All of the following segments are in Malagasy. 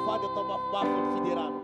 vady atao mafimafy ny fiderana.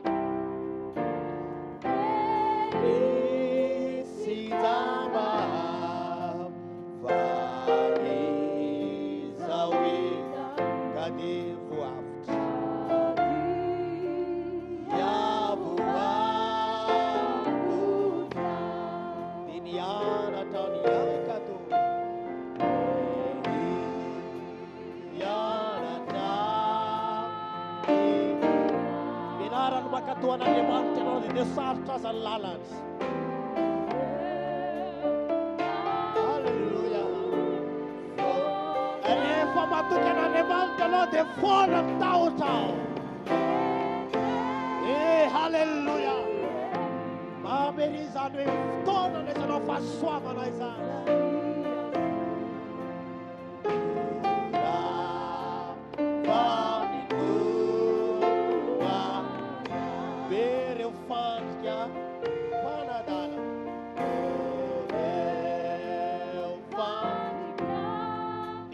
Makatuan'Andriamanitra ianao dia sarotra aza ny lalany. Halleluja. Rehefa matoky an'Andriamanitra ianao dia foana mitahotra ao. Halleluja. Mamery izany hoe fotoana na izanao fahasoavana izany.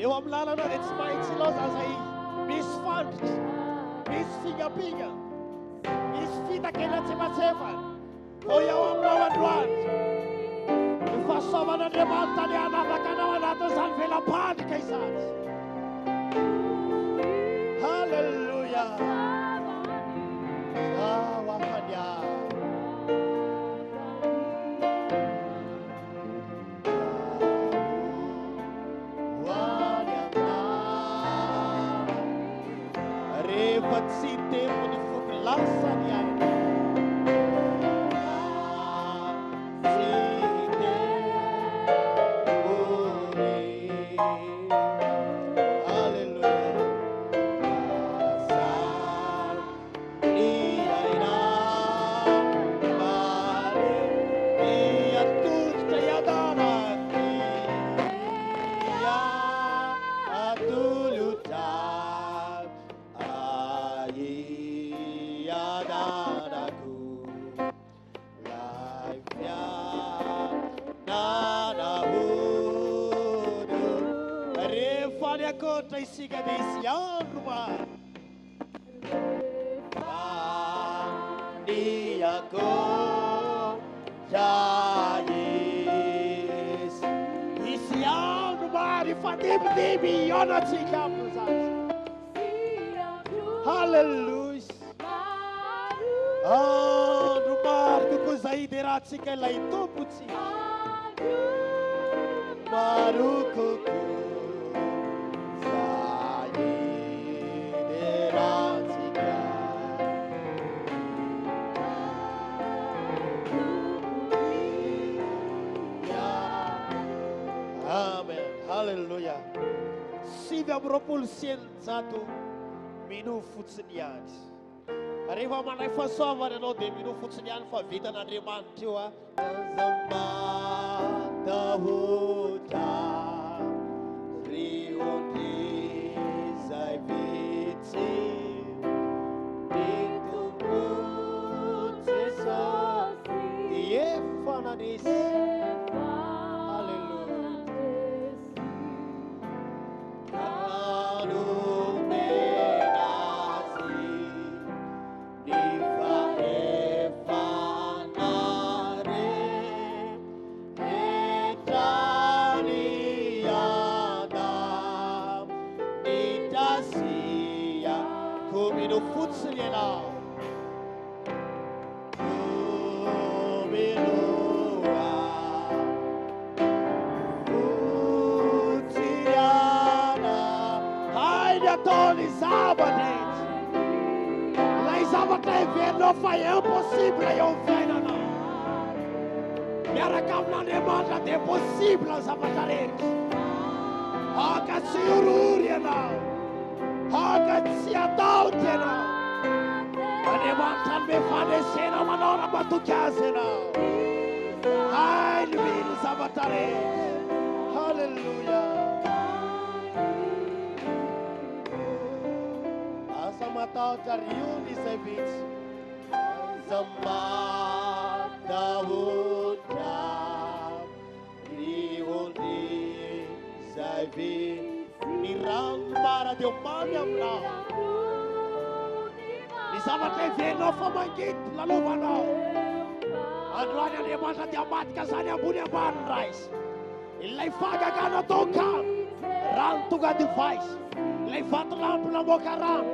Eo amin'ny lalana dia tsy maintsy loza zay misy fandritra, misy fingapinga, misy fitakelatsematsefana. Ho eo aminao androany ny fahasoavan'Andriamanitra ny hanavaka anao anatin'izany velam-pandrika izany. Halleluja. Tsy tempo ny foko lasa ny aina. Contra isika dia isy andro maro. Ny akotra Yesu. Isy andro maro ifadibidimy ionatsika amin'izany. Halleluja. Andro maro kokoa izay iderahantsika ilay tompontsika. Maro kokoa. Halleluja. 700 mino fotsiny ihany. Rehefa mandray fahasoavana ianao dia mino fotsiny ihany fa vitan'Andriamanitra io a. Matahotra rihondry zay vitsy ny tompo Jesosy efa nanisy. Não foi impossível eu ver não. Miaraka amin'Andriamanitra dia possible ny zavatra rehetra. Haka tsy orory ianao, haka tsy ataoty ianao. Andriamanitra ny mefanesena manao raha matoky azy ianao. Ay ny mino zavatra rehetra. Halleluja. Asa matahotra riony izay vitsy. Matahotra rihondry zay vitsy. Ny rano mara dia mamy aminao. Ny zavatra iverenao fa mangity lalovanao. Androany Andriamanitra dia matika zany ambony ambany raisy. Ilay fagagana tao kamo, rano tonga divais. Ilay vatolampy namoaka rano,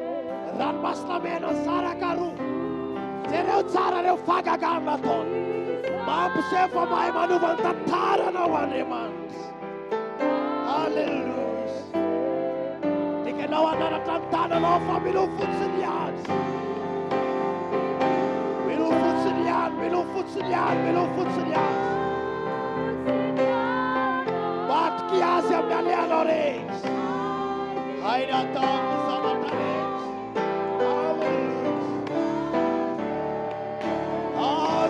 ranomasina mena saraka roa. Jereo tsara reo fagagana taony. Mampiseho fa mahay manova ny tantaranao Andriamanitra. Halleluja. Tikanao anaratra ny tananao fa miloko fotsiny ihany. Miloko fotsiny ihany, miloko fotsiny ihany, miloko fotsiny ihany. Matiky azy amin'ny alehanao rehetra. Hainy ataony ny zavatra rehetra.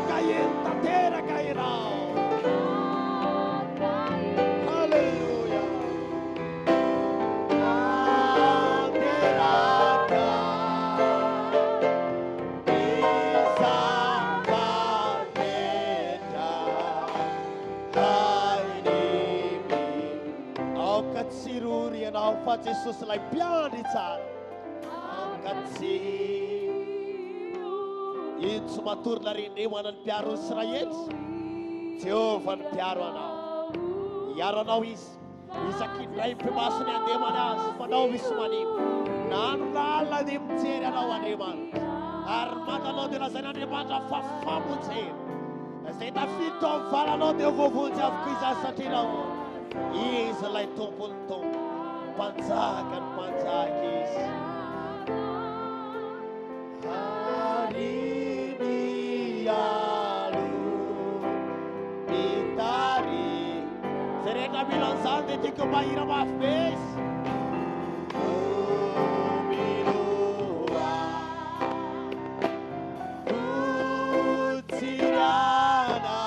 Kain tanteraka irao. Halleluja. Tanteraka izavaretra hainimi. Ao katsirory ianao fa Jesosy lay mpiandry tsara. Ao katsirory. Ito matory na rindrina ny mpiaro Israely. Jehovah ny mpiaro anao. Iaro anao izy. Isaky indray mpimasony andemany azy. Fanao misy manimo. Nano na alina dia mijery anao Andriamanitra. Ary mandanao dia lazaina Andriamanitra fa famonjena. Izay tafiditra ao amin'ny valanao dia voavonjy avokoa izany satria nao izy ilay tompony tompo. Mpanjaka ny mpanjaka izy. Serena bilanzan de tico baira mafes. Utsirana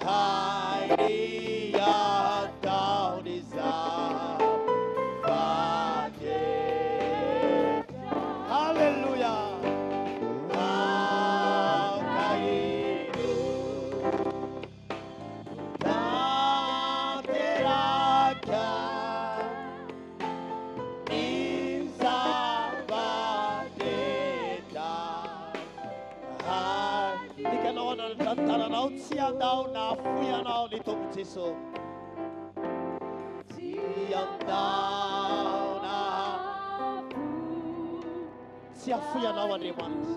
Hairia Tauniza Hallelujah. Tantananao tsy andao na afoy anao ny tompo Jesosy. Tsy andao na tsy afoy anao Andriamanitra.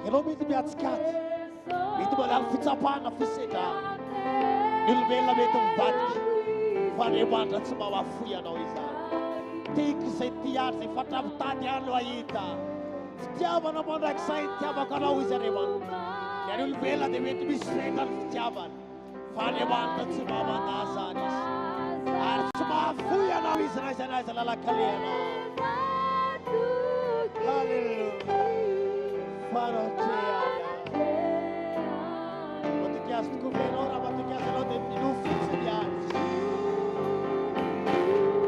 Ianao mety miatsikady, mety manalo fitsapana fisedrana. Ny olombelona mety mivadiky fa Andriamanitra tsy mahafoy anao izany. Tiako izay tiary izay fatrapitady ihany no ahita. Fitiavana mandrakizay ny tiavako anao izy Andriamanitra. Ny olombelona dia mety misy reka ny fitiavana fa Andriamanitra tsy mahamandazany izy. Ary tsy mahafoy anao izy na iza na iza lalakaleanao. Halleluja. Faratreana. Matoky azy tokoa venao raha matoky azy anao dia minofotsiny azy.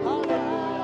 Halleluja.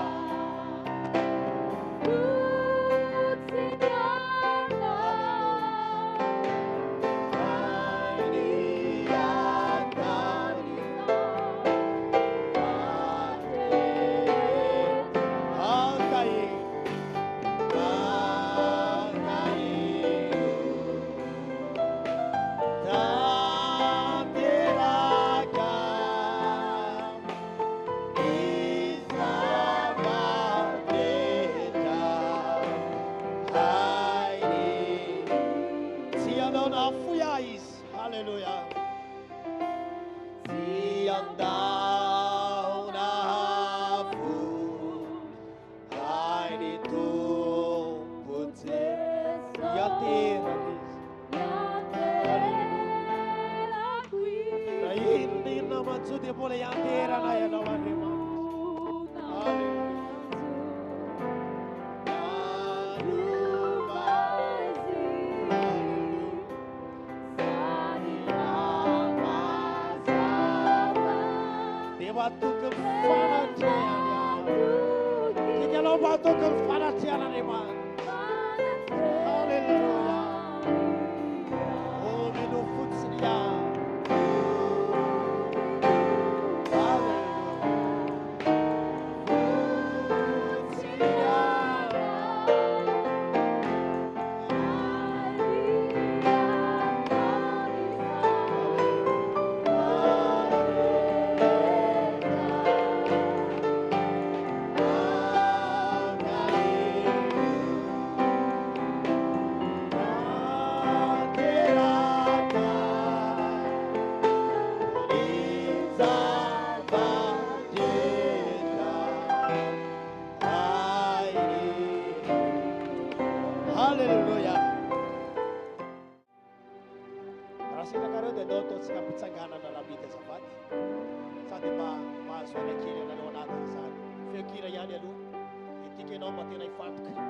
ianao matena hifantoka.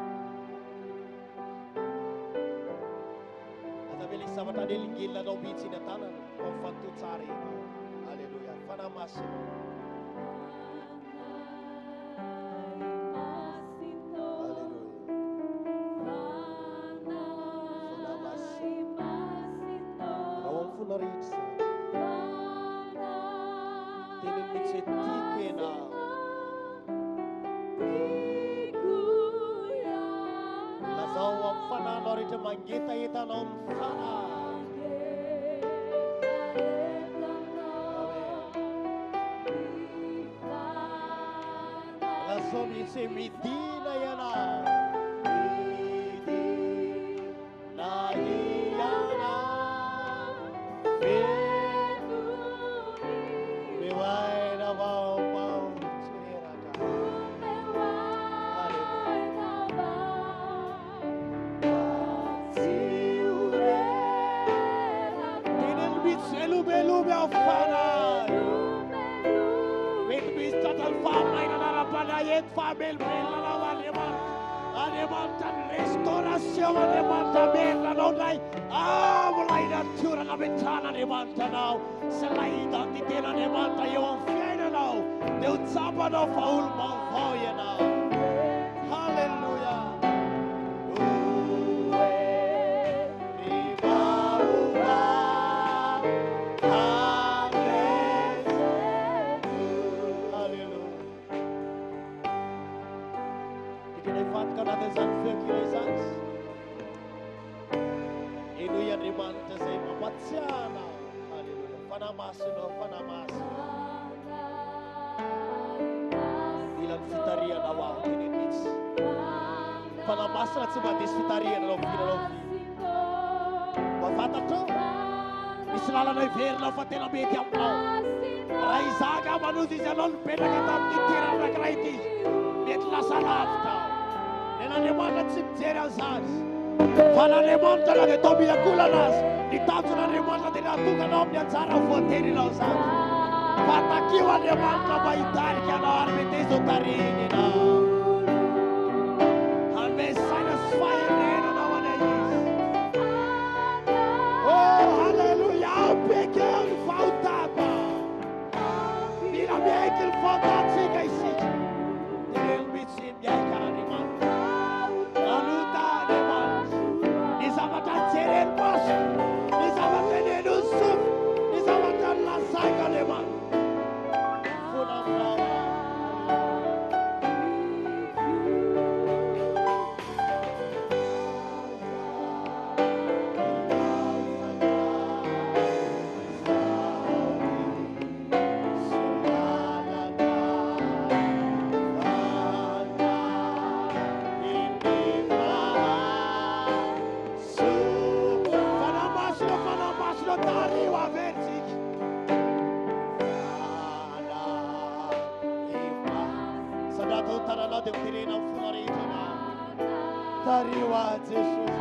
Azavela izy zavatra anelingelinanao mihitsy iny an-tanana fa mifantohy tsara ianao. Halleluja. Fanahy masina. Mangeta-etanao mifanahy. Lazao mihitsy midina ianao. Midina ianao. Meu ai na vão tsureraka. Lube ao fanay. With Mr. Talfamay na narapanayet famil bela na waliman. Alimantan restaurasyon alimantan bela na unay. Mulay na tura na bintana alimantan na. Salay identity na alimantan yung fiay na na. Deun sapa na faul mangfoy na. Hallelujah. Ilan fitaria na wow, tinitits. Panamasrat sa batis fitaria na lofi na lofi. Wafatak to. Islala na iver na fatela beti ang pao. Raizaga manusi sa non penagatam titiran na kraiti. Metla sa lafta. Nena nemanat simtera sas. Fala nemonta na getobi na kulanas. Ditatu na nemonta tinatuka na omnian sara foteri na sas. Patakiwa nemonta baitar kya na arbete sotarini na. Almesai na sfaireno na wanayis. Oh, hallelujah, pequel faltaba. Mira pequel faltaba siga isi. Terel bitsim ya kani man. Aluta de man. Nizamatan serel bos. Nizamatan enusuf. Nizamatan lasaga de man. Funam nawa. Tariwa Jesus.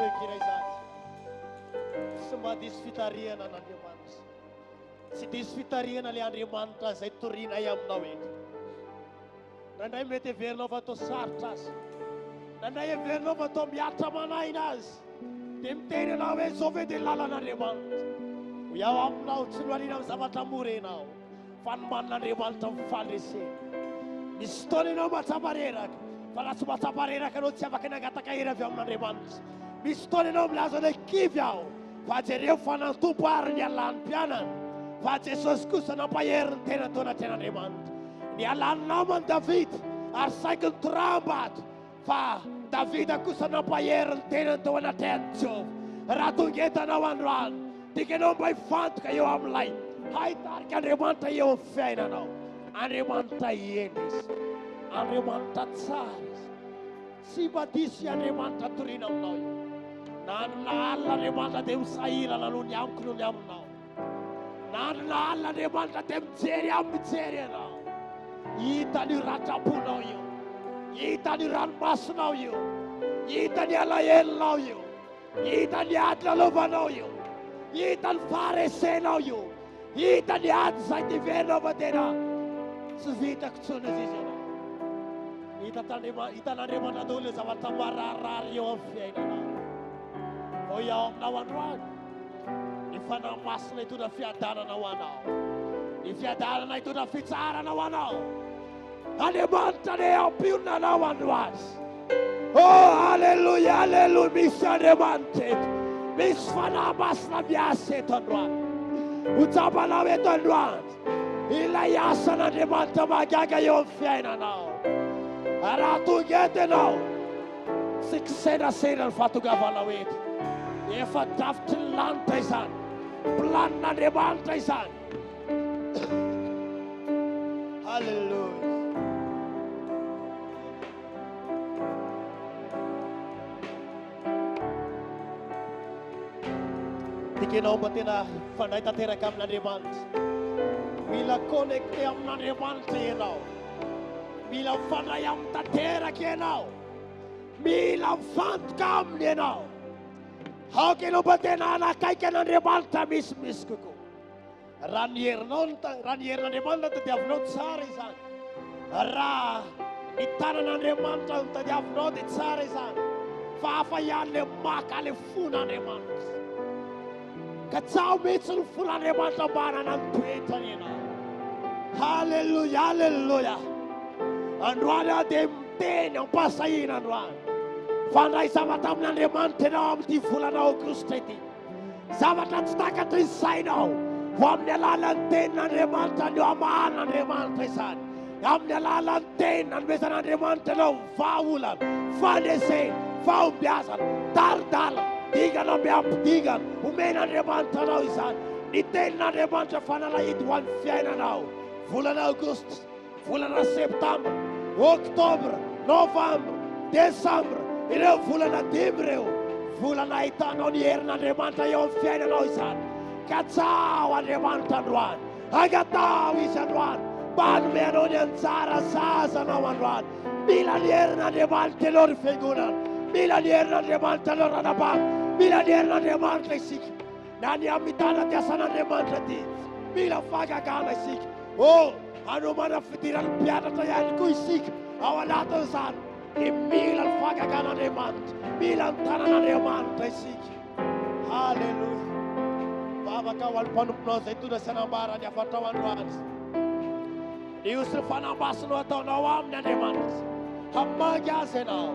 fekiray zany. Tsy mba diso fitariana an'Andriamanitra. Tsy diso fitariana le Andriamanitra izay torinay aminao eto. Nandray mety heverinao fa atao sarotra azy. Nandray heverinao fa atao miatra manaina azy. Dia miteny anao hoe izao ve dia lalan'Andriamanitra. Ho iaho aminao tsy nohariana amin'ny zavatra mora ianao. Fa ny manan'Andriamanitra mifandresena. Misy fotoana ianao mahatsapa reraka. Fa raha tsy mahatsapa reraka anao tsy afaka nangataka hery avy amin'Andriamanitra. Misy fotoana ianao milaza ilay kivy aho. Fa jereo fa nantompo ary ny alan'ny mpianana. Fa Jesosy kosa nampahery ny tena tao anatin'Andriamanitra. Ny alan'ny namany Davida ary saika ny toram-bato. Fa Davida kosa nampahery ny tena tao anatin'i Jehova. Raha tonga entanao androany, tikanao mba hifantoka eo amin'ilay haitarika Andriamanitra eo amin'ny fiainanao. Andriamanitra eny izy. Andriamanitra tsara izy. Tsy mba diso Andriamanitra toriana aminao io. Na alina Andriamanitra dia misahirana noho ny amiko noho ny aminao. Na alina Andriamanitra dia mijery ianao. Hita ny ratraponao io. Hita ny ranomasonao io. Hita ny alahelinao io. Hita ny ady lalovanao io. Hita ny faharesenao io. Hita ny ady izay tiverinao fa tena tsy vitako tsony izy ianao. Hitan'Andriamanitra daholo ny zavatra mararirary eo amin'ny fiainanao. Ho iaho aminao androany. Ny fanahy masina hitondra fiadanana ho anao. Ny fiadanana hitondra fitsarana ho anao. Andriamanitra ne ampionana anao androany. Oh, halleluja, halleluja, misy Andriamanitra eto. Misy fanahy masina miasa eto androany. Ho tsapanao eto androany. Ilay asan'Andriamanitra magaga eo amin'ny fiainanao. Raha tonga eto ianao, tsy kisenasena ny fahatongavanao eto. Efa drafitry ny lanitra izany. Planin'Andriamanitra izany. Halleluja. Tikanao mba tena fandray tanteraka amin'Andriamanitra. Mila connecté amin'Andriamanitra ianao. Mila mifandray amin'ny tanteraka ianao. Mila mifantoka aminy ianao. Haoka ianao mba tena anakaiky an'Andriamanitra misimisy kokoa. Raha ny herin'Andriamanitra tadiavinao tsara izany. Raha ny tanan'Andriamanitra no tadiavinao dia tsara izany. Fa hafa ihany le maka le fon'Andriamanitra. Ka tsao mihitsy ny fon'Andriamanitra mba hanana ny toetrany ianao. Halleluja, halleluja. Androany aho dia miteny ampasahina androany. Fandray zavatra amin'Andriamanitra ianao amin'ity volana Aogositra ity. Zavatra tsy takatry ny sainao. Ho amin'ny alalan'ny tenin'Andriamanitra no amahan'Andriamanitra izany. Amin'ny alalan'ny teny nanomezan'Andriamanitra ianao vahaolana, fandresena, fahombiazana, daridalana, digana miampy-digana. Omen'Andriamanitra anao izany. Ny tenin'Andriamanitra fanalahidy ho an'ny fiainanao. Volana Aogositra, volana Septambra, Oktobra, Novambra, Desambra. Ireo volana dimy ireo. Volana ahitanao ny herin'Andriamanitra eo amin'ny fiainanao izany. Ka tsao Andriamanitra androany. Angatao izy androany. Mba hanome anao ny anjara zazanao androany. Mila ny herin'Andriamanitra ianao ny fiangonana. Mila ny herin'Andriamanitra ianao ranabany. Mila ny herin'Andriamanitra isika. Na ny amin'ny tanatiasan'Andriamanitra ity. Mila fagagana isika. Oh, hanomana fidirana mpianatra ihany koa isika ao anatin'izany. Dia mila ny fagagan'Andriamanitra. Mila ny tanan'Andriamanitra isika. Halleluja. Vavaka ho an'ny mpanomponao izay tondra sy hanambarany afatrao androany. Io sy ny fanambasinao ataonao amin'ny Andriamanitra. Hamangy azy ianao.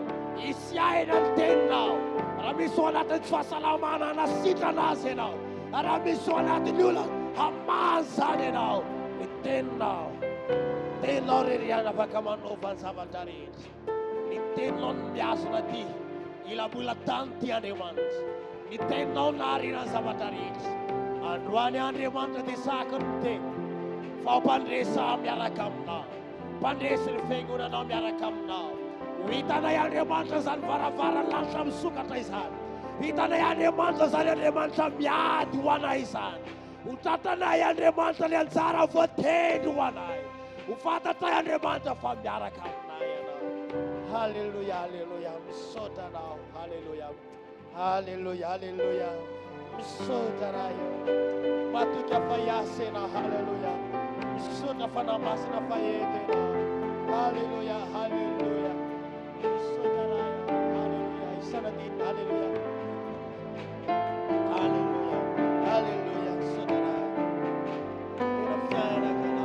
Isiahina ny teninao. Raha misy ao anatin'ny tsy fahasalamana hanasitrana azy ianao. Raha misy ao anatin'ny olona hamahy izany ianao. Ny teninao. Teninao reriana afaka manova ny zavatra rehetra. Ny teninao no miazona ty. Ilabola tany ty Andriamanitra. Ny teninao naharina ny zavatra rehetra. Androany Andriamanitra dia sahaka ny teny. Fa mpandresa miaraka aminao. Mpandresa ny fiangonanao miaraka aminao. Ho hitanay Andriamanitra izany varavarany lanitra misokatra izany. Hitanay Andriamanitra izany Andriamanitra miady ho anay izany. Ho tratanay Andriamanitra ny anjara voateny ho anay. Ho fantatray Andriamanitra fa miaraka aminay ianao. Halleluja, halleluja. Misaotra anao. Halleluja. Haleluya, haleluya. Msotaraya. Matuka fayasena, haleluya. Msota fanamasena fayetena. Haleluya, haleluya. Msotaraya, haleluya. Isanadin, haleluya. Haleluya, haleluya. Msotaraya. Pinafyana kana.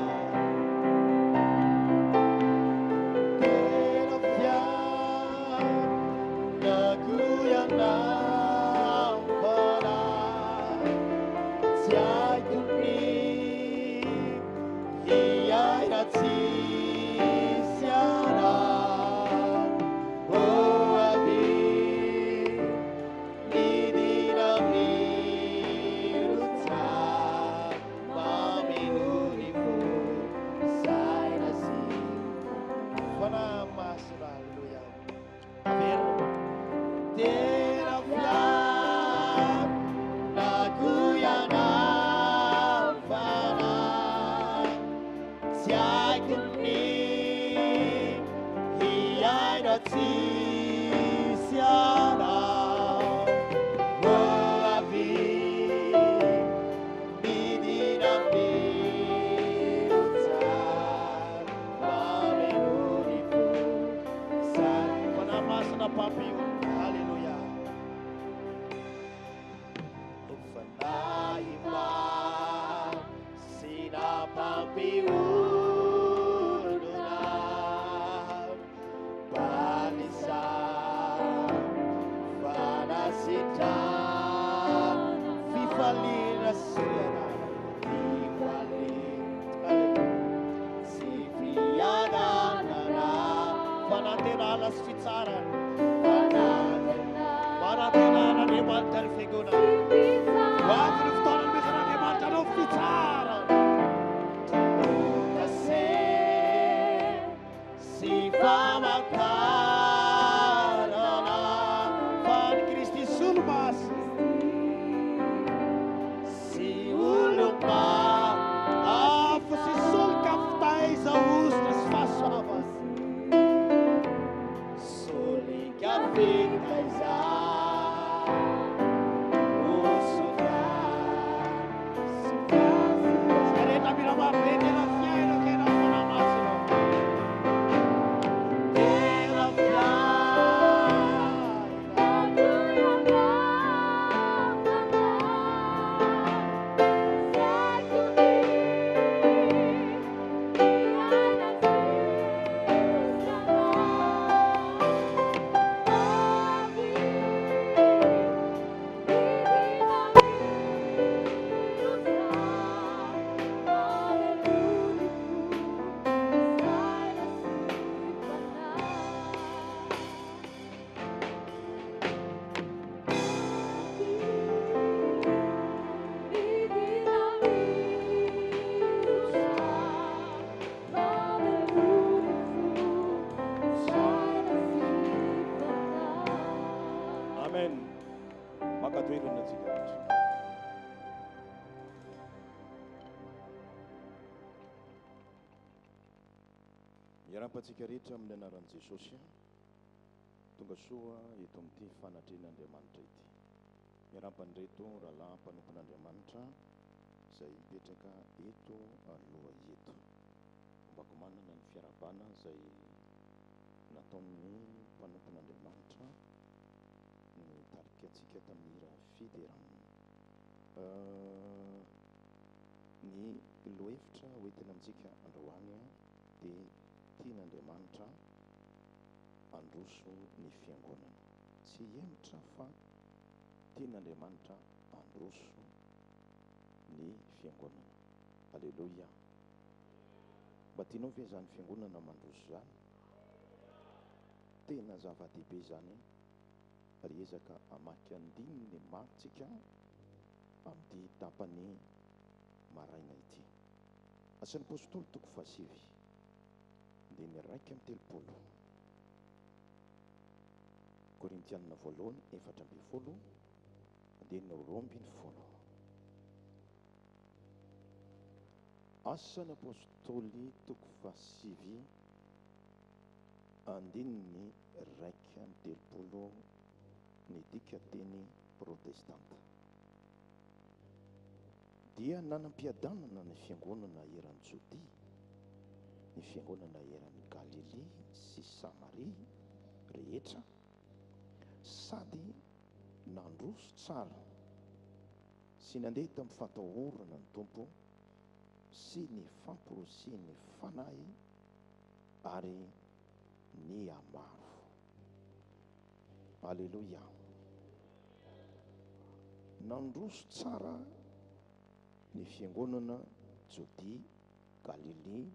Miarapatsika rehetra amin'ny anaran'i Jesosy, tonga soa eto amin'ity fanatrehan'Andriamanitra ity. Miarapan'ireto rahalahy mpanompon'Andriamanitra izay mipetraka eto aloha eto. Ombako manana ny fiarabana izay nataon'ny mpanompon'Andriamanitra ny tarika antsika tamin'ny hira FIVORIAM. Ny lohevitra hoentina amintsika androany dia tian'Andriamanitra androso ny fiangonana. Tsy henitra fa tian'Andriamanitra androso ny fiangonana. Aleluia. Mba tianao ve izany fiangonana mandroso izany? Tena zava-dehibe izany. Ary ezaka hamaky andininy maritsika amin'ity tapany maraina ity. Asan'ny apôstôly toko fahasivy andiny 1:30. Korintianina voalohany 4:20 andiny 2:20. Asan'ny apôstôly toko fahasivy andininy 1:30 ny dika teny protestanta. Dia nanam-piadanana ny fiangonana eran'ny Jodia, ny fiangonana eran'ny Galilea sy Samaria rehetra, sady nandroso tsara sy nandeha tamin'ny fatahorana ny tompo sy ny famporosiany fanahy ary ny amaro. Alleluia. Nandroso tsara ny fiangonana Jodia, Galilea,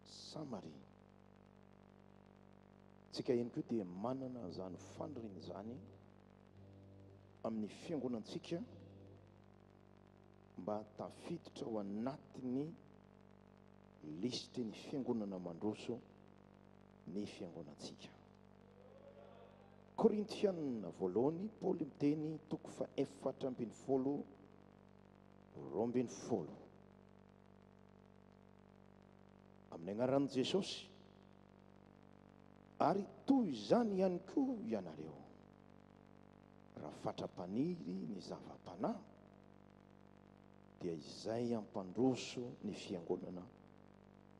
Samaria. Tsika ihany koa dia manana zany fandrina zany amin'ny fiangonantsika mba tafiditra ao anatiny listy ny fiangonana mandroso ny fiangonantsika. Korintiana voalohany, Paoly miteny toko fa 4:12, 12. Amin'ny anaran'i Jesosy, ary toy izany ihany koa ianareo, raha fatra-paniry ny zava-panahy, dia izay ampandroso ny fiangonana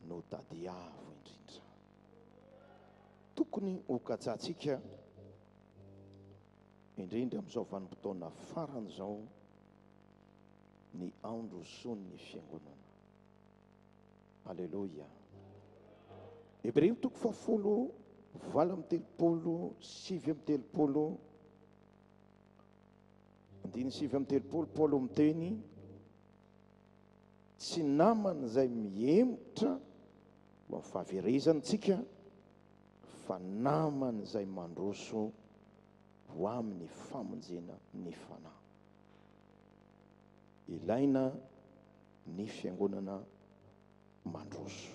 no tadiavo indrindra. Tokony ho katsatsika indrindra amin'izao vanim-potoana faran'izao ny androson'ny fiangonana. Alleluia. Hebreo toko fa 7:telopolo, 7:telopolo, 7:telopolo, Paolo miteny, tsy namana izay mihemotra mba fahaverezantsika, fa namana izay mandroso ho amin'ny famonjena ny fanahy. Ilaina ny fiangonana mandroso.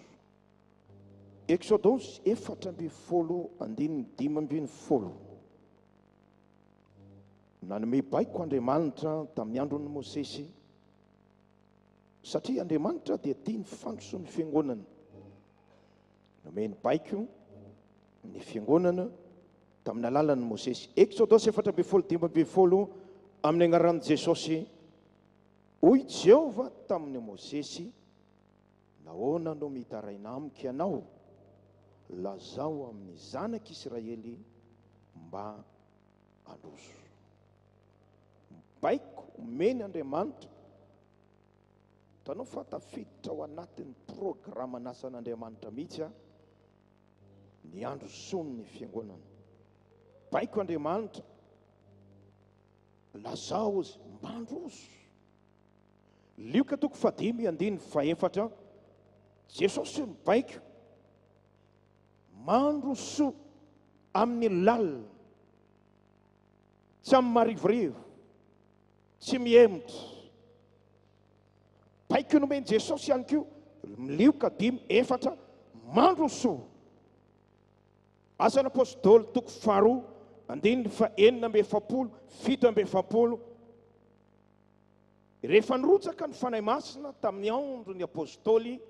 Exodus 4:15. Nanome baiko Andriamanitra tamin'ny andron'ny Mosesy, satria Andriamanitra dia tia ny fandrosoan'ny fiangonana. Nomeny baiko ny fiangonana tamin'ny alalan'ny Mosesy. Exodus 4:15 amin'ny anaran'i Jesosy, hoy Jehova tamin'ny Mosesy, nahoana no mitaraina amiko ianao? Lazao amin'ny zanak'Israely mba handroso. Baiko omeny Andriamanitra, tanao fa tafiditra ao anatin'ny programa nasan'Andriamanitra mihitsy ny androson'ny fiangonana. Baiko Andriamanitra, lazao izy mba handroso. Lioka toko 5:4, Jesosy mibaiko mandroso amin'ny lalina, tsy amin'ny marivorivo, tsy mihemotra. Baiko nomeny Jesosy ihany koa, Lioka 5:4, mandroso. Asan'ny apôstôly toko 2:9-7, 7. Rehefa nirotsaka ny fanahy masina tamin'ny andro ny apôstôly,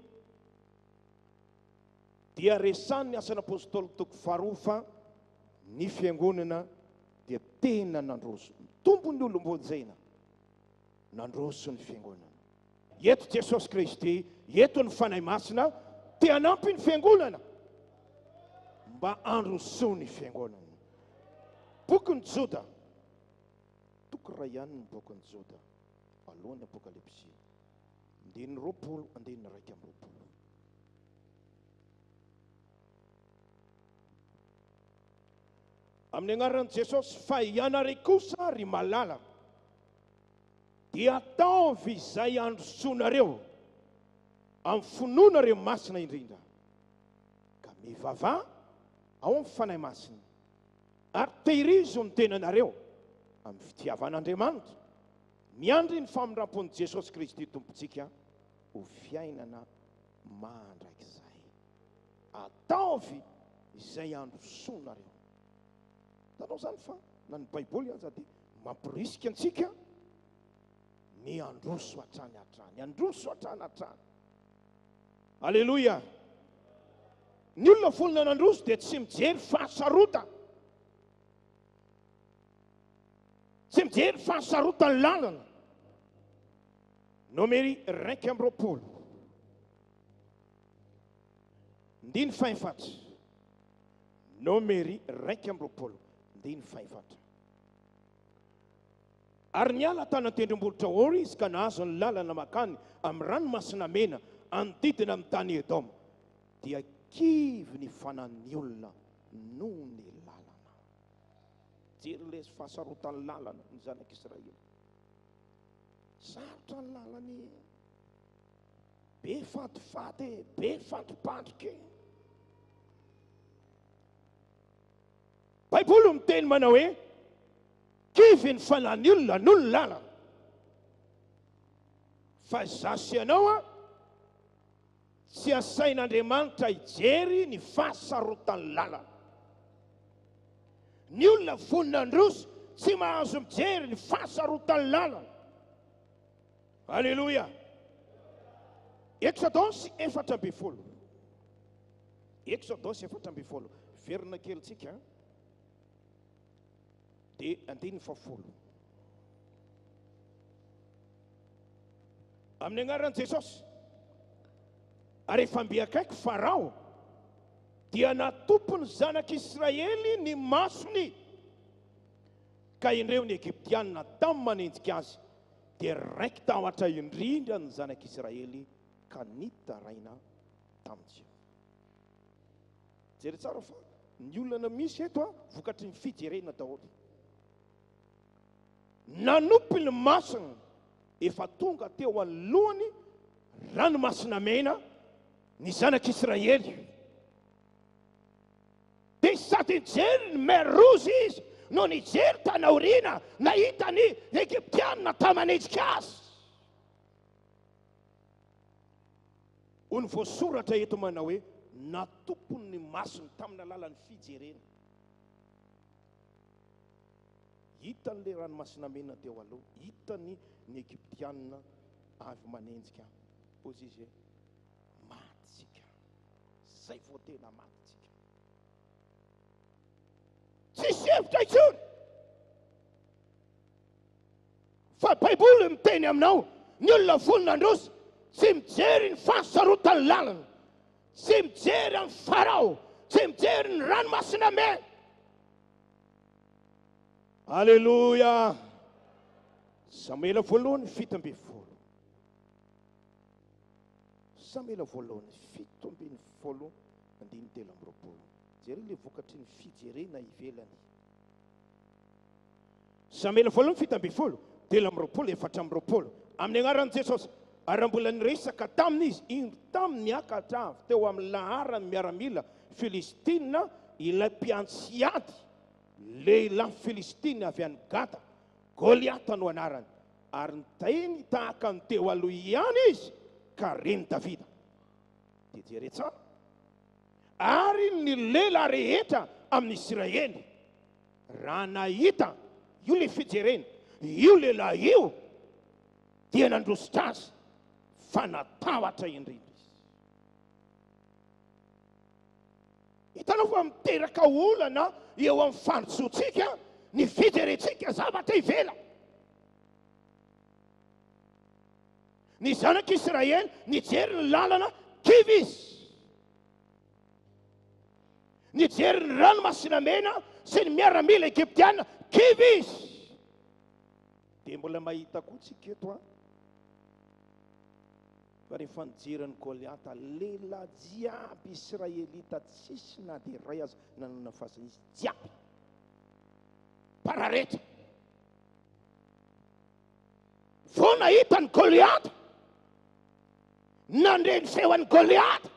dia resan'ny asan'ny apôstôly toko 2 fa ny fiangonana dia tena nandroso. Tombony olombonjena nandroso ny fiangonana. Eto Jesosy Kristy, eto ny fanahy masina, te hanampy ny fiangonana mba handroso ny fiangonana. Boky ny Joda, toko iray ihany ny boky ny Joda, alohan'ny Apokalipsy, 20, 21. Amin'ny anaran'i Jesosy, fa ianareo kosa ry malala, dia ataovy izay androsonareo amin'ny finoanareo masina indrindra, ka mivavah ao amin'ny fanahy masina, ary tehirizo ny tenanareo amin'ny fitiavan'Andriamanitra, miandry ny famindrampon'i Jesosy Kristy tompontsika ho fiainana mandrakizay. Ataovy izay androsonareo. Tanao zany fa na ny Baiboly aza dia mampirisika antsika ny androso hatrany hatrany, androso hatrany hatrany. Alleluia. Ny olona volona nandroso dia tsy mijery fahasarota. Tsy mijery fahasarotany lalana. Nomeri 1 ndiny faefatra. Nomeri 1 ndiny faefatra. Ary niala tany an-tendrombohitra Hor izy ka nahazo ny lalana makany amin'ny ranomasina mena anodidina amin'ny tany Edoma. Dia kivy ny fanan'ny olona noho ny lalana. Jery le fahasarotany lalana ny zanak'Israely. Sarotra ny lalany. Be fatifaty, be fatipatike. Baiboly miteny manao hoe kivy ny fanan'ny olona noho ny lalana. Fa zasy ianao tsy asain'Andriamanitra hijery ny fahasarotany lalana. Ny olona vonona androso tsy mahazo mijery ny fahasarotany lalana. Alléluia. Exodosy 4:10. Exodosy 4:10. Verina kelitsika. Dia 9:10. Amin'ny anaran'i Jesosy. Ary efa mbe akaiky Farao dia natompo ny zanak'Israely ny masony. Ka indreo ny Egyptianina tamin'ny manenjika azy. Dia raiky tahotra indrindra ny zanak'Israely ka nitaraina tamin'izay. Jery tsara fa ny olona misy eto vokatry ny fijerena daholo. Nanompo ny masina efa tonga teo alohany ranomasina mena ny zanak'Israely. Dia sady nijery ny mer Rouge izy no nijery tany aoriana nahita ny Egyptianina tamanenjika azy. Hoy ny voasoratra eto manao hoe natompo ny masina tamina lalan'ny fijerena. Hitan'le ranomasina mena teo aloha, hitany ny Egyptianina avy manenjika. Ozy izy matsika. Zay vao tena matsika. Tsisy hevitra intsony. Fa Baiboly miteny aminao, ny olona vonona androso tsy mijery ny fahasarotany lalana, tsy mijery amin'ny Farao, tsy mijery ny ranomasina mena. Alléluia. Samuela voalohany 7:10. Samuela voalohany 7:10 andiny 3:20. Jery le vokatry ny fijerena ivelany. Samuela voalohany 7:10, 3:20, 4:20. Amin'ny anaran'i Jesosy. Ary mbola niresaka taminy izy, iny taminy niakatra avy teo amin'ny laharany miaramila Filistina ilay mpiantsiady lehilahy Filistina avy any Gata, Goliata no anarany. Ary nitainy tahaka ny teo aloha ihany izy ka reny Davida. Dia jere tsara. Ary ny lela rehetra amin'ny Israely raha nahita io le fijerena, io lehilahy io dia nandrositra azy fa natahotra indrindra izy. Hitanao fa miteraka olana eo amin'ny fandrosoantsika ny fijerentsika zavatra ivela. Ny zanak'Israely nijery ny lalana kivy izy. Nijery ny ranomasina mena sy ny miaramila Egyptianina kivy izy. Dia mbola mahita koa tsika eto fa rehefa nijery Goliata, lehilahy jiaby Israelita tsisy na dia iray aza nanana fahazana izy jiaby. Pararetra. Vao nahita ny Goliata, nandreny feon'ny Goliata,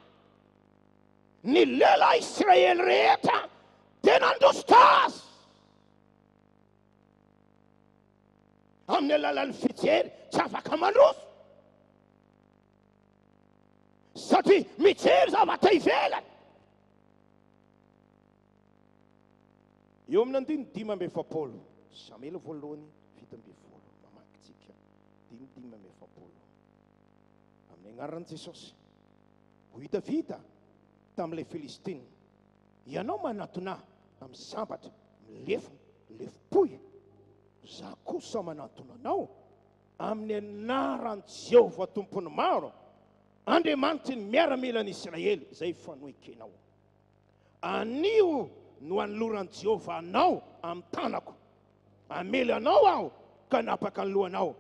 ny lehilahy Israely rehetra dia nandositra azy. Amin'ny alalan'ny fijery tsy afaka mandroso. Satria mijery zavatra ivelany. Eo amin'ny andiny 5:20. Samuela voalohany 7:20. Mamakitsika 5:20. Amin'ny anaran'i Jesosy. Hoy Davida tamin'ilay Filistina, ianao manatona amin'ny sambatra, milefo, lefo-poy. za kosa manatona anao amin'ny anaran'i Jehovah tompony maro, Andriamanitra ny miaramila ny Israely, zay fanoekenao. Anio no anoloran'i Jehovah anao amin'ny tanako, amela anao aho ka napaka ny lohanao,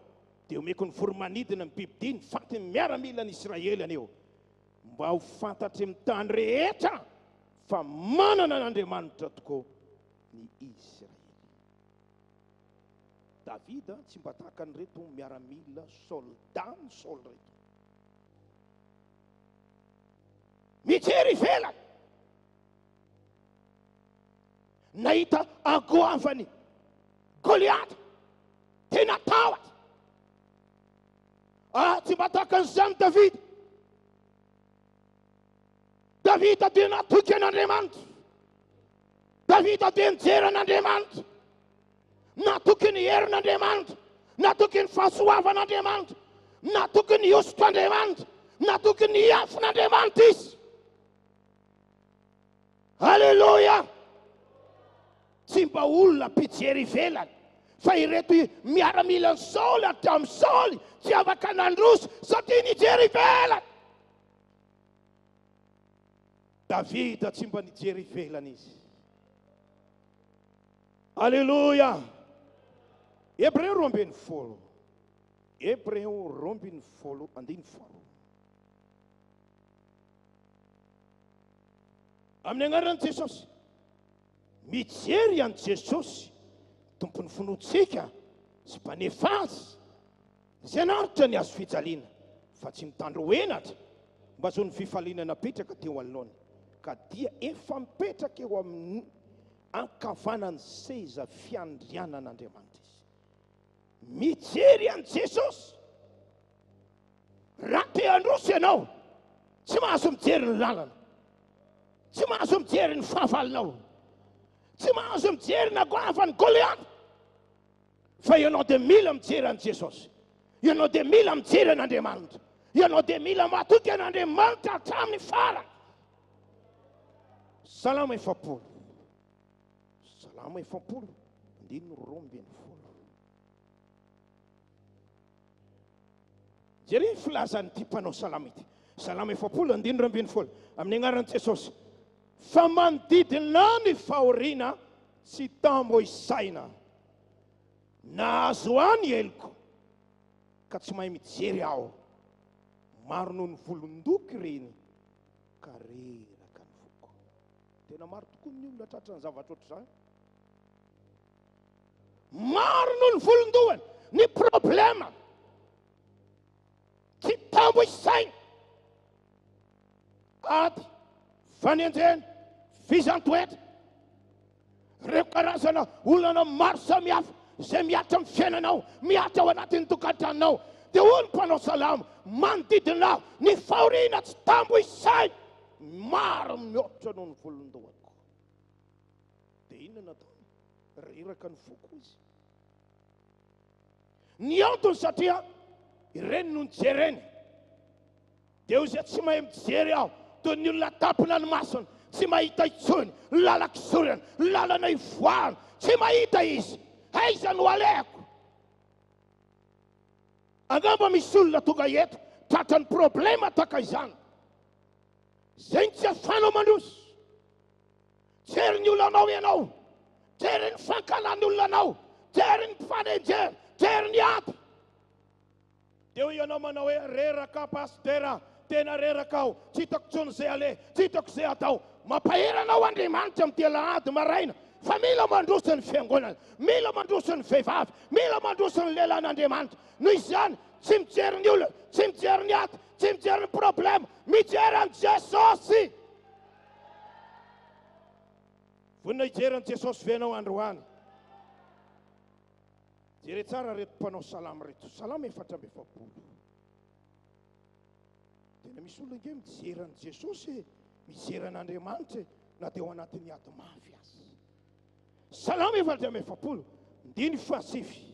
dia omeko ny voromanidina ny bibidiny faty ny miaramila ny Israely anio, mba ho fantatry amin'ny tany rehetra fa manana n'Andriamanitra tokoa ny Israely. Davida tsy mba tahaka an'ireto miaramila soldat ny Saul reto. Mijery ivelany, nahita agoavany Goliata, tena tahotra. Tsy mba tahaka an'izany Davida. Davida dia natoky an'Andriamanitra. Davida dia nijery an'Andriamanitra. Natoky ny herin'Andriamanitra, natoky ny fahasoavan'Andriamanitra, natoky ny osotran'Andriamanitra, natoky ny afin'Andriamanitra izy. Halleluja! Tsy mba olona mpijery ivelany, fa ireto miaramila ny Saoly hatramin'ny Saoly tsy afaka nandroso satria nijery ivelany. Davida tsy mba nijery ivelany izy. Halleluja! Hebreo 12. Hebreo 12:14. Amin'ny anaran'i Jesosy, mijery an Jesosy tompon'ny finoantsika sy mpanefa azy, izay naritra ny azo fijaliana fa tsy mitandro henatra, mba zao ny fifaliana napetraka teo anoloany, ka dia efa mipetraka eo amin'ny ankavanan'ny seza fiandrianan'Andriamanitra izy. Mijery an Jesosy. Raha te handroso ianao, tsy mahazo mijery ny lalana, tsy mahazo mijery ny fahavalonao, tsy mahazo mijery ny agoavany Goliata, fa ianao dia mila mijery an Jesosy. Ianao dia mila mijery an'Andriamanitra. Ianao dia mila matoky an'Andriamanitra hatramin'ny farany. Salamo efapolo. Salamo efapolo, 12. Jery ny filazan'ity mpanao salamo ity. Salamo efapolo, 12. Amin'ny anaran'i Jesosy. Fa manodidina ny fahoriana tsy tambo isaina, nahazo any heliko ka tsy mahay mijery aho. Maro noho ny volondoky reny ka reraka ny foko. Tena maro tokoa ny olona tratra ny zavatra ohatr'izany. Maro noho ny volondohany, ny problema tsy tambo isaina. Ady, fanenjena, fizantoetra, reo karazana olana maro samihafa izay miatra amin'ny fiainanao, miatra ao anatin'ny tokantranonao, dia hoy ny mpanao salamo, manodidina ny fahoriana tsy tambo isaina, maro mihoatra noho ny volondohako. Dia inona nataony? Reraka ny foko izy. Ny antony satria ireny no nijereny, dia izay tsy mahay mijery aho, toy ny olona tapina ny masony, tsy mahita intsony, lalak'izorana, lalana ivoahana, tsy mahita izy. Aiza no aleko? Angamba misy olona tonga eto tratra ny problema taka izany, zay tsy afanao mandroso. Jery ny olonanao ianao, jery ny fankanany olonanao, jery ny mpanenjera, jery ny ato. Dia ianao manao hoe reraka pastera, tena reraka aho, tsy hitako tsony zay ale, tsy hitako zay atao. Mampaheranao Andriamanitra amin'ny alahady maraina, fa mila mandroso ny fiangonana, mila mandroso ny vehivavy, mila mandroso ny lehilahin'Andriamanitra. Noho izany tsy mijery ny olona, tsy mijery ny ato, tsy mijery ny problema, mijery an Jesosy. Vonina hijery an Jesosy ve ianao androany? Jere tsara reto mpanao salamo reto. Salamo 4:7. Tena misy olona nge mijery an Jesosy, mijery an'Andriamanitra, na dia ao anatin'ny ady mafy azy. Salamo 4:7. 9:7.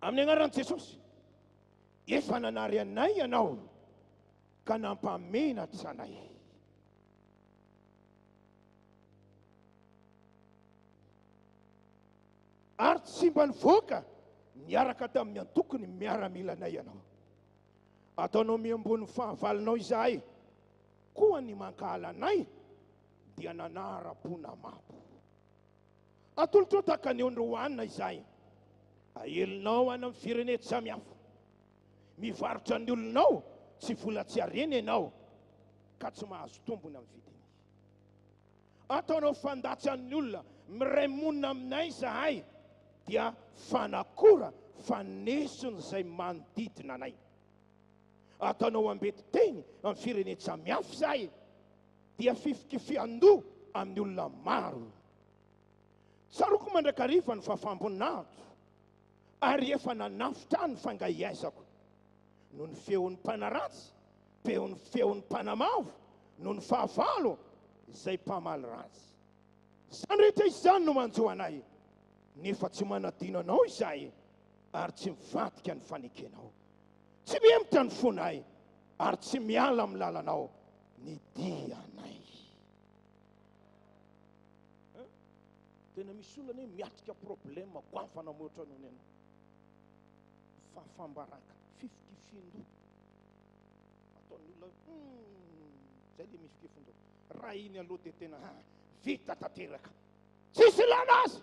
Amin'ny anaran'i Jesosy, efa nanary anay ianao ka nampamenatra anay. tsy mba nivoaka niaraka tamin'ny antokony miaramilanay ianao. Ataonao miambony fahavalonao izahay, koa ny mankala anay dia nanara-pona mabo. Atolotro tahaka ny ondroanina izahay, ahelinao any amin'ny firenena samihafa, mivarotra ny olonao tsy vola tsy hareny ianao ka tsy mahazo tombony amin'ny vidiny. Ataonao fandatsan'ny olona miray monina aminay izahay, dia fanakora fanesony izay manodidina anay. Ataonao ambety teny amin'ny firenena samihafa izahay, dia fifikifian-doha amin'ny olona maro. Tsaroko mandrakariva ny fahafambonahitro, ary efa nanafitra ny fangaiaizako noho ny feon'ny mpanaratsy, peon'ny feon'ny mpanamavo, noho ny fahavalo izay mpamaly ratsy. Izany rehetra izany no manjo anay, nefa tsy manadino anao izahay, ary tsy mivadika ny fanekenao. Tsy mihemitra ny fonay, ary tsy miala amin'ny lalanao ny dianay. Tena misy olona hoe miatrika problema goavana moatra noho ny anao. Fahafambaraka, fifikifin-doha. Ataon'ny olona zay le mifikifin-doha. Raha iny aloha dia tena vita tanteraka. Tsisy lana azy.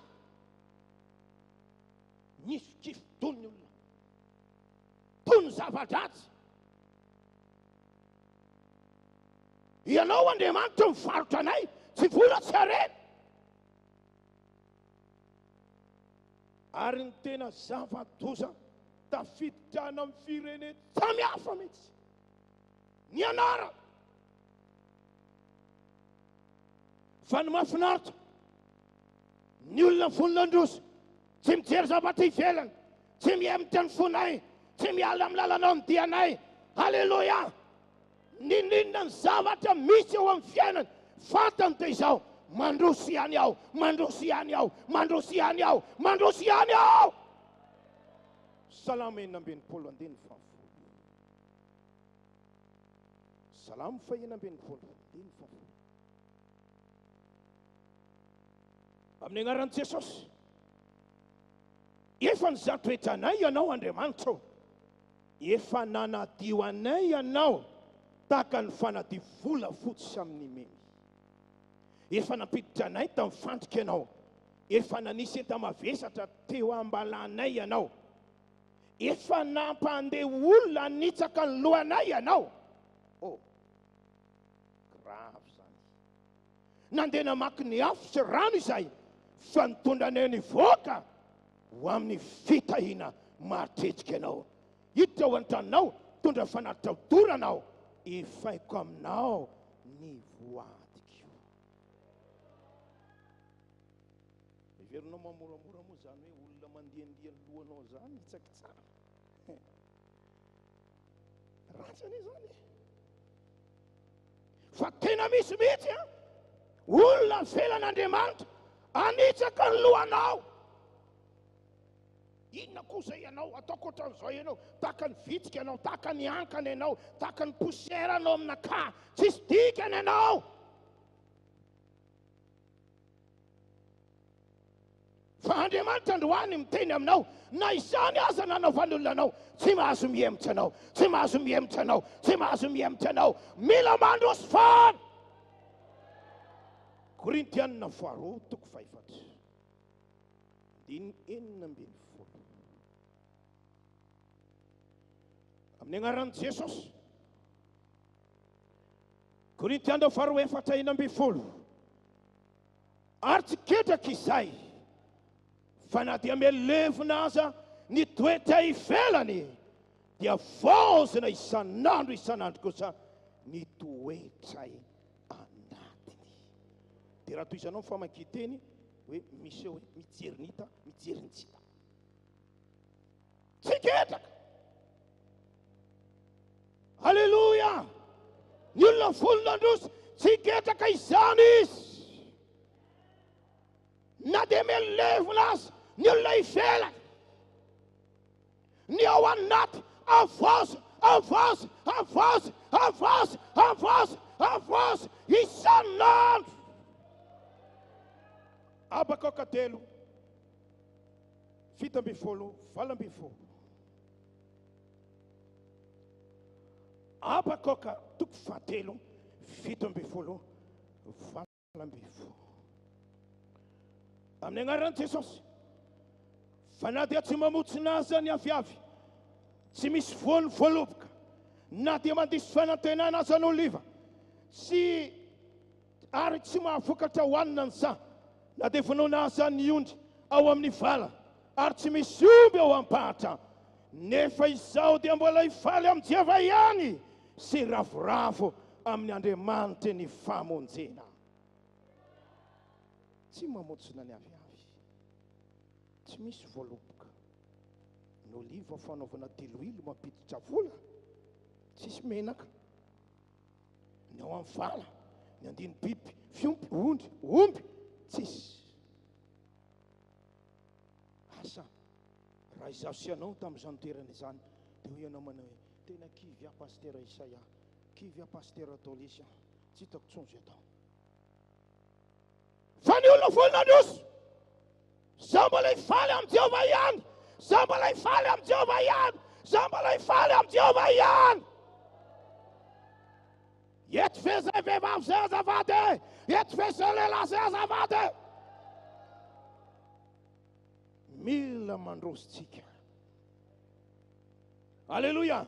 Mifikifin-doha ny olona. Toy ny zava-dratsy. Ianao Andriamanitra mivarotra anay, tsy vola tsy hareny. Ary ny tena zava-doza tafiditra amin'ny firenena samihafa mihitsy. Ny anara. Fa ny mahafinaritra, ny olona voninandrozy tsy mijery zavatra ivelany, tsy mihemitra ny fonay, tsy miala amin'ny lalanao ny dianay. Halleloja! Ninona ny zavatra misy eo amin'ny fiainany, fantany dia izao: mandroso ihany aho, mandroso ihany aho, mandroso ihany aho, mandroso ihany aho. Salamo 4:9. Salamo 4:9. Amin'ny anaran'i Jesosy, efa nizato etanay ianao Andriamanitra, efa nanadio anay ianao tahaka ny fanadio vola fotsy amin'ny memy. Efa nampiditra anay tamin'ny fandrika ianao, efa nanisy enta-mavesatra teo ambalanay ianao, efa nampandeha olona nitsaka ny lohanay ianao. Oh, grave zany. Nandeha namaky ny afo sy rano izahay, fa nitondra anay nivoaka ho amin'ny fitahina mahatretrika ianao. Hiditra ao an-tranonao, tondra fanatitra doranao, efaiko aminao ny voadiko. Iverinao mamoramora moa zany hoe olona mandiandia ny lohanao zany hitsaky tsara. Ratsany zany. Fa tena misy mihitsy olona felan'Andriamanitra anitsaka ny lohanao. Inona kosa ianao? Ataoko ohatran'izao ianao, tahaka ny vitsika ianao, tahaka ny ankana ianao, tahaka ny posiera anao amin'aka, tsisy dikany ianao. Fa Andriamanitra androany miteny aminao, na izany aza nanaovan'ny olona anao, tsy mahazo mihemitra anao, tsy mahazo mihemitra anao, tsy mahazo mihemitra anao. Mila mandroso fany. Korintianina 2:4. Amin'ny anaran'i Jesosy. Korintianina 2:4. Ary tsy ketraka izay, fa na dia melevina aza ny toetra ivelany, dia vaozina isan'andro kosa ny toetra anatiny. Dia raha toy izanao ny famakian-teny hoe misy eo hoe mijery ny hita, mijery ny tsy hita. Tsy ketraka. Halleluja! Ny olona voninandrozy tsy ketraka izany izy. Na dia melevina aza ny olona ivelany, ny ao anaty avozy, avozy, avozy, avozy, avozy, avozy isan'andro. Habakoka 3. fito amby folo, valo amby folo. Habakoka toko fahatelo, fito amby folo, valo amby folo. Amin'ny anaran'i Jesosy, fa na dia tsy mamotsina azy ny aviavy, tsy misy voany voaloboka, na dia mandiso fanantenana aza ny oliva, sy ary tsy mahavokatra hoanina ny sa, na dia vonoina aza ny ondry ao amin'ny vala, ary tsy misy omby ao am-pahatra, nefa izao dia mbola hifaly amin'ny Jehova ihany, sy ravoravo amin'ny Andriamanitra ny famonjena. Tsy mamotsina ny aviavy, tsy misy voaloboka, ny oliva fanaovana teloilo mampiditra vola, tsisy menaka, ny ao amin'ny vala, ny andiny biby, fiompy, ondry, omby, tsisy. Asa, raha izaho sy anao tamin'izany toerana izany, dia hoe ianao manao hoe tena kivy pastera Isaia, kivy pastera Tolisia, tsy hitako tsonjo atao. Fa ny olona volon'Andriosy, zaho mbola hifaly amin'ny Jehova ihany, zaho mbola hifaly amin'ny Jehova ihany, zaho mbola hifaly amin'ny Jehova ihany. Eto ve zay vehivavy zay azafady, eto ve zay lehilahy zay azafady. Mila mandrositsika. Alleluia.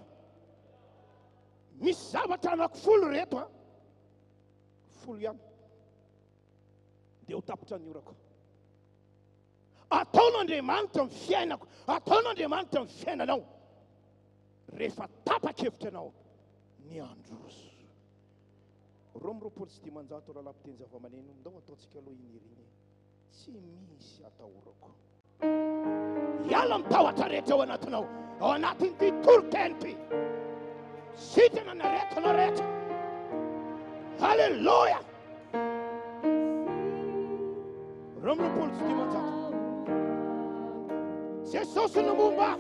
Misy zavatra anankifolo reto, folo ihany, dia ho tapitra ny orako. Ataon'Andriamanitra ny fiainako, ataon'Andriamanitra ny fiainanao, rehefa tapa-kevitra anao ny androso. Roma roapolo sy dimanjato raha lapiteny zava-maneno, ndao ataontsika aloha iniriny, tsy misy atahorako. Hiala mitahotra rehetra ao anatinao, ao anatin'ity toro-tenity, sitrana ny aretina rehetra. Halleluja. Roma roapolo sy dimanjato. Jesosy no momba.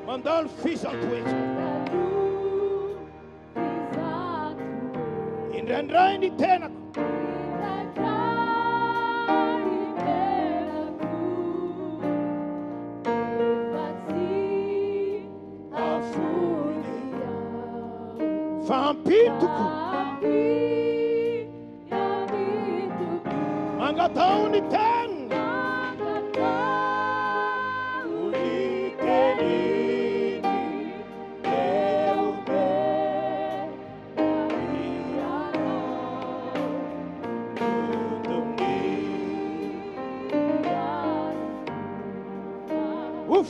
Mandalo fisant toetra. Indraindray ny tenako. Fampitoko. Mangatao ny tenako.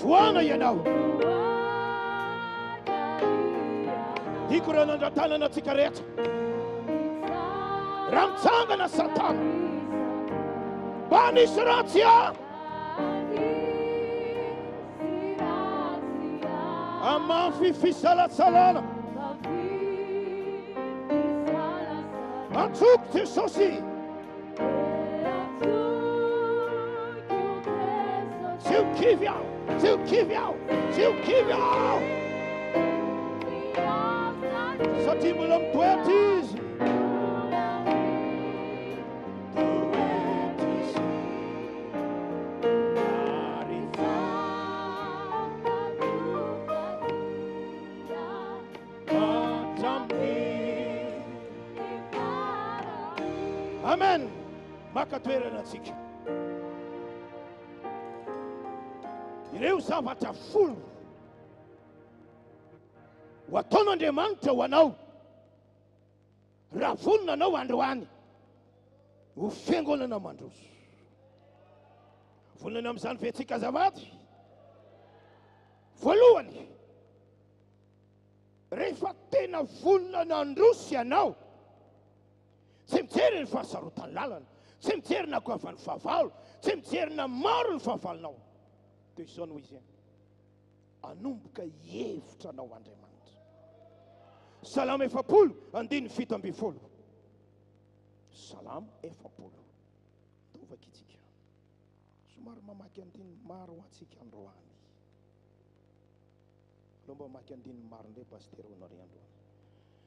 Voana ianao. Iko raha nandratanana antsika rehetra. Raha mitsangana Satana, mba nisy ratsy aho. Amafy fisalatsalana. Antsoko Jesosy. Seu kivy aho. Seu kivy aho, seu kivy aho. Satria mbola mitoetra izy. Amen. Maka toerana antsika. Ireo zavatra folo ho ataon'Andriamanitra ho anao raha vonona anao androany ho fiangonana mandroso. Vonona amin'izany fetsika azavady. Voalohany, rehefa tena vonona nandroso ianao, tsy mijery ny fahasarotany lalana, tsy mijery na koa avany fahavalo, tsy mijery na maro ny fahavalonao. Dia izao no izy anomboka hevitra anao Andriamanitra. Salamo 4:1-7. Salamo 4. Tovaka itsika. Somary mamaky andiny maro atsika androany. Lomba mamaky andiny maro ndray pasteur honore androany.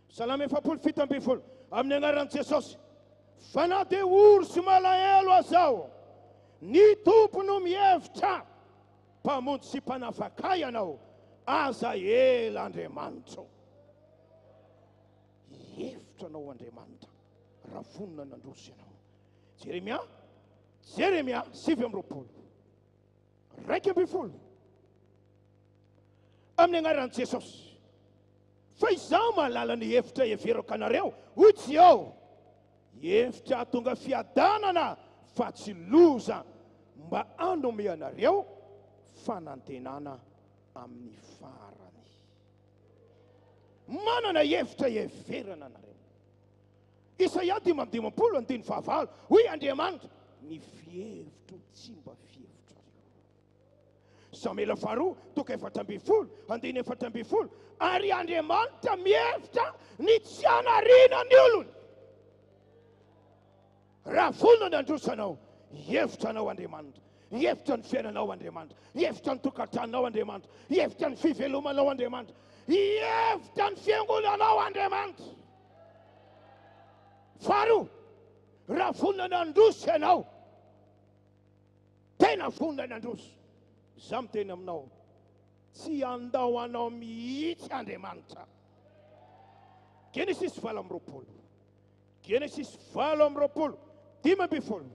Salamo 4:7. Amin'ny anaran'i Jesosy. Fa na dia orsy malahelo azao, ny tompo no mihevitra mpamonjy sy mpanafaka ianao, aza ela Andriamanitra. Hevitra anao Andriamanitra raha vonona nandroso ianao. Jeremia 7:20. 1:20. Amin'ny anaran'i Jesosy. Fa izaho mahalala ny hevitra heverako anareo, hoy Jehova, hevitra hahatonga fiadanana fa tsy loza, mba hanome anareo fanantenana amin'ny farany. Manana hevitra heverana anareo. Isaia 5:9. Hoy Andriamanitra, ny fihevitro tsy mba fihevitra reo. Samuela 2:4-4. Ary Andriamanitra mihevitra ny tsy hanariana ny olony. Raha vonona nandroso anao, hevitra anao Andriamanitra, hevitra ny fiainanao Andriamanitra, hevitra ny tokantranonao Andriamanitra, hevitra ny fivelomanao Andriamanitra, hevitra ny fiangonanao Andriamanitra. Faharoa, raha vonona nandroso ianao, tena vonona nandroso, zaho miteny aminao, tsy andao anao mihitsy Andriamanitra. Genesis 4:20. Genesis 4:20. 5:20.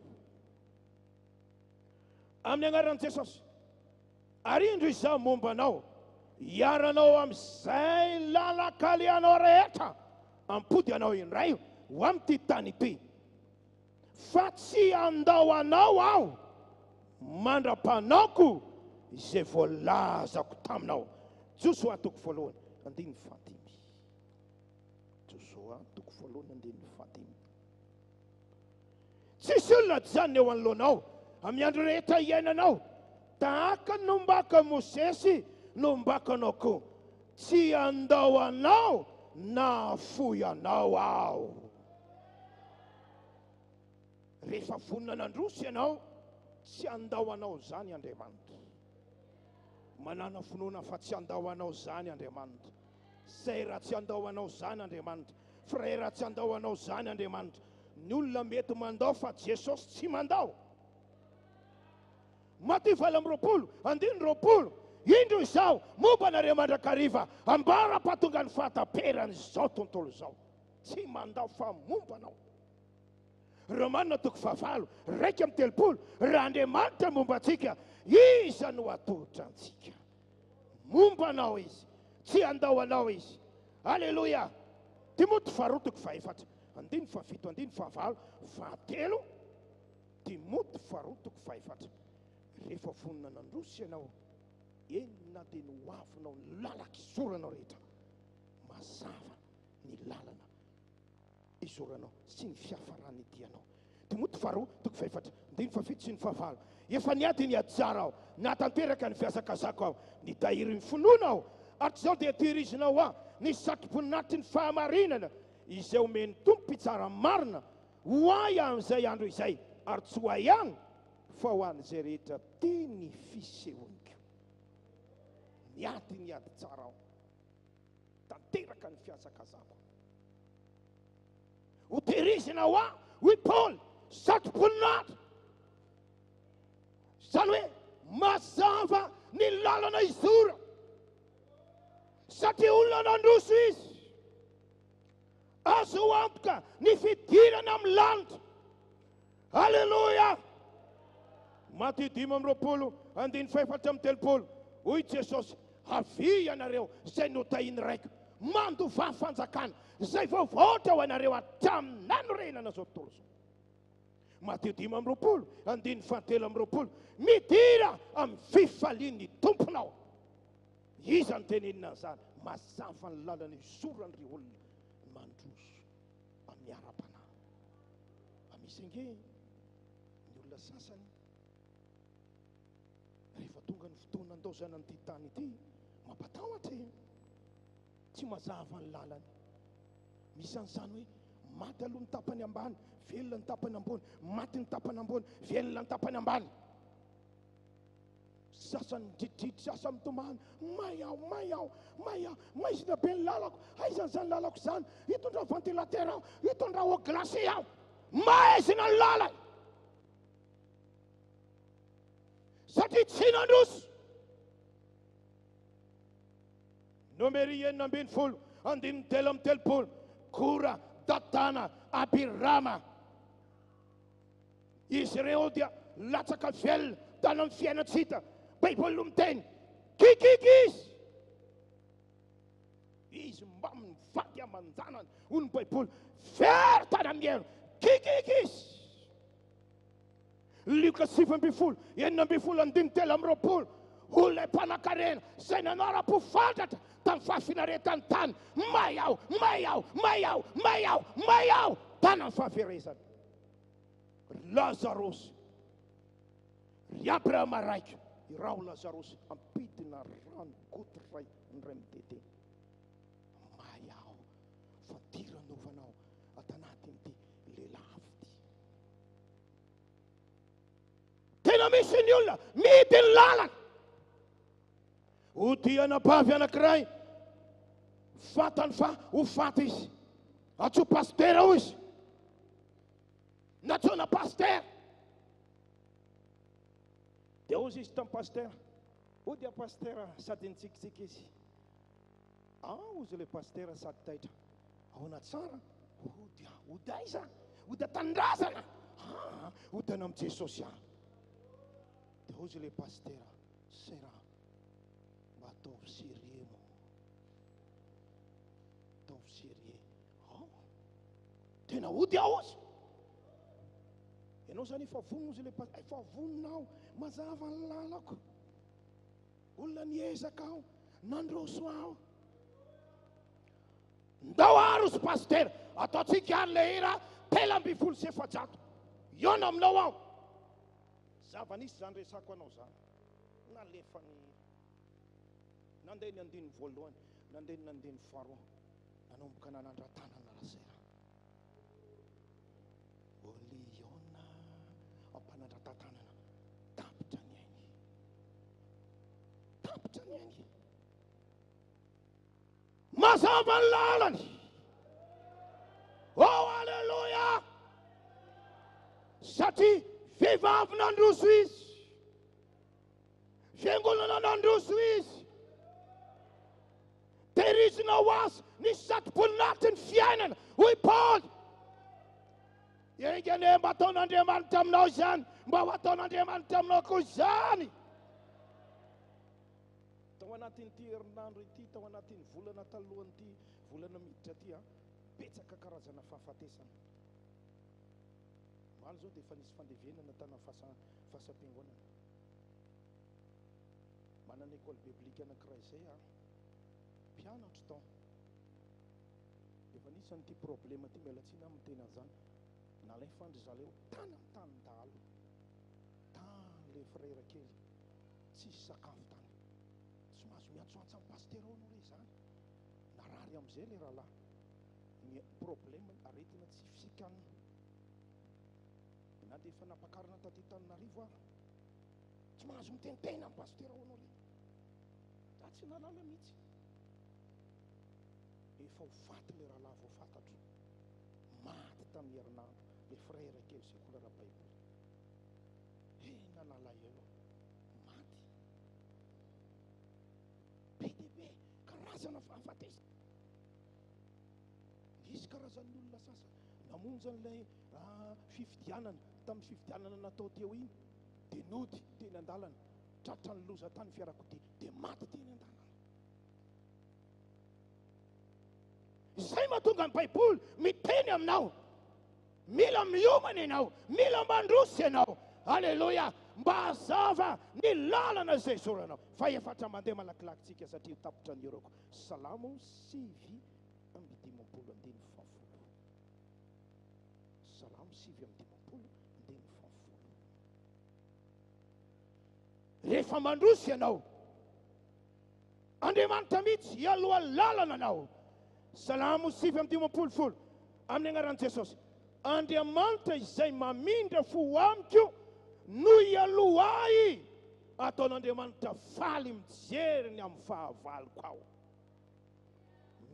Amin'ny anaran'i Jesosy. Ary indro izaho momba anao, hiaranao amin'izay lalakaleanao rehetra, ampody anao indray ho amin'ity tany ity. Fa tsy andao anao aho, mandra-panaoko izay voalazako taminao. Josoa 1:5. Josoa 1:5. Tsisy olona janony eo anoloanao amin'ny andro rehetra iainanao, tahaka ny nombaka Mosesy nombakanao koa. Tsy andao anao na foy anao aho. Rehefa vonona nandroso ianao, tsy andao anao zany Andriamanitra. Manana finoana fa tsy andao anao zany Andriamanitra. Sera tsy andao anao zany Andriamanitra. Frera tsy andao anao zany Andriamanitra. Ny olona mety mandao fa Jesosy tsy mandao. Maty 4:20. Indro izaho momba anareo mandrakariva, ambara-pahatonga ny fahataperany izao tontolo izao. Tsy mandao fa momba anao. Romanina 5:2-3. Raha Andriamanitra momba antsika, iza no atolotra antsika. Momba anao izy, tsy andao anao izy. Halleluja. Timoty 2:4. 7-8. Timoty 2:4. Rehefa vonona nandroso ianao, enina dia ny hoavinao ny lalaka izoranao rehetra. Mazava ny lalana izoranao sy ny fiafarany itianao. Timoty 2:4. Efa niady ny adzara aho, natanteraka ny fiazakazako aho, nitahiry ny finoana aho, ary tsy izao dia tehirizinao aho ny satroponinaty ny fahamarinana izay omeny tompo itsara marina ho ahy amin'izay andro izay, ary tsy ho ahy ihany fa ho an'izay rehetra teny fisehoniko. Niady tsara aho, tanteraka ny fiazakazako. Ho tehirizina ho ahy, hoy Paoly, satroponinahitra. Zany hoe mazava ny lalana izora, satria olona nandroso izy. Azo antoka ny fidirana amin'ny lanitra. Halleluja. Maty 5:4-3. Hoy Jesosy, havy ianareo izay notahiny raiko, mandova fanjakana izay voavoatra ho anareo hatramin'ny nanorenana zao tontolo zao. Maty 5:7-8. Midira amin'ny fifalian'ny tomponao. Iza ny tenenina zany? mazava ny lalana isoran'ireo olona mandroso amin'ny ara-panahy. Misy ange ny olona sasany rehefa tonga ny fotoana andaozana an'ity tany ity mampatahotra, tsy mazava ny lalany. Misy an'izany hoe maty aloha ny tapany ambany, velona ny tapany ambony, maty ny tapany ambony, velona ny tapany ambany. Sasany dridridry, sasany mitomany, may aho, maizina be ny lalako, aizan'izany lalako izany, hitondra ventilateur aho, hitondra eau glacée aho, maizina ny lalany. Satria tsy nandroso. Nomeri 9 andimy telo amby telopolo, Kora, Datana, Abirama. Izy ireo dia latsaka velona tany amin'ny fiainatsita. Baiboly no miteny kikiky izy mba mivaky amanjanany. Hoy ny Baiboly very tany amin'ny hery kikiky izy. Luka 7:20, 9:23, olona mpanan-karena izay nanara-pofantatra tamin'ny fahafinaretany tany. May aho tany amin'ny fahaferezany. Lazarosy ry Abrahama raiky irao Lazarosy ampidina rano gotiray ny ray mitete. May aho fa tiranovanao atanatin'ity lehilahy ty. Tena misy ny olona mity ny lalana. Ho dianabavy anankiray fatany fa ho faty izy, atso pastera ho izy, natsona pastera. Dia ozy izy tamin'ny pastera, ho dia pastera sady nitsikitsiky izy. Ozy le pastera sady taitra, ahoana tsara, ho dia aiza, ho dia tanindrazana, ho dia amin'ny Jesosy aho. Dia ozy le pastera, sera mba ataovy serie mo, ataovy serie. Tena ho dia ozy. Ianao zany efa vonona ozy le pastera, efa voninao mazava ny lalako, olona niezaka aho, nandroso aho. Ndao aro sy pastera, ataotsika ary le hira 3,700. Iona aminao aho. Zava-nisy zany resako anao zany. Nalefa ny nandeha ny andiny voalohany, nandeha ny andiny faharoa, nanomboka nanandra-tanana rasera. Oliona ampanandra-tanana, tapitra ny ainy. Tapitra ny ainy. Mazava ny lalany. Oh, halleluja! Satria vehivavy nandroso izy, fiangonana nandroso izy, tehirizina ho azy ny satom-boninahitry ny fiainana. Hoy Paoly, engane mba ataon'Andriamanitra aminao izany, mba ho ataon'Andriamanitra aminao koa izany. Tao anatin'ity herinandro ity, tao anatin'ny volana talohan'ity, volana miditra ity, betsaka karazana fahafatesana. Maly zao dia efa nisy fandevenana tana fahasam-piangonana. Manana école biblika anankiray izay mpianatra tao. Efa nisy an'ity problema ty, mialatsina amin'ny tena an'izany. Nalay fandrizaleo tany amin'ny tany-dalo, tany le frère kely, tsisy sakafo tany. Tsy mahazo miantsoantso amin'ny pastera ao anao re zany. Narary amin'izay le rahalahy. Ny problema aretina tsy fisikana. Na dia efa nampakarana taty Antananarivo ary tsy mahazo mitenitena amin'ny pastera ao anao re. Za tsy nalala mihitsy. Efa ho faty le rahalahy vao fantatro. Maty tamin'ny herinandro le frère kely sy kolera Baiboly. Nanala elo, maty. Be dia be karazana fahafatesana. Misy karazan'ny olona sasany namonjy an'ilay fifidianana, tamin'ny fifidianana natao teo iny, dia nody teny an-dalana, tratra ny loza tany fiarakodia, dia maty teny an-dalana. Izay mahatonga ny Baiboly miteny aminao, mila miomana ianao, mila mandroso ianao. Halleluja! mba hazava ny lalana izay zoranao. Faefatra mandeha malakilakintsika satria tapitra ny orako. Salamo 7:5. Salamo 7:5. Rehefa mandroso ianao, Andriamanitra mihitsy hialoha lalana anao. Salamo 7:5 amin'ny anaran'i Jesosy. Andriamanitra izay mamindra fo amiko no hialoha ahy. Ataon'Andriamanitra faly mijery ny amin'ny fahavaloko ao.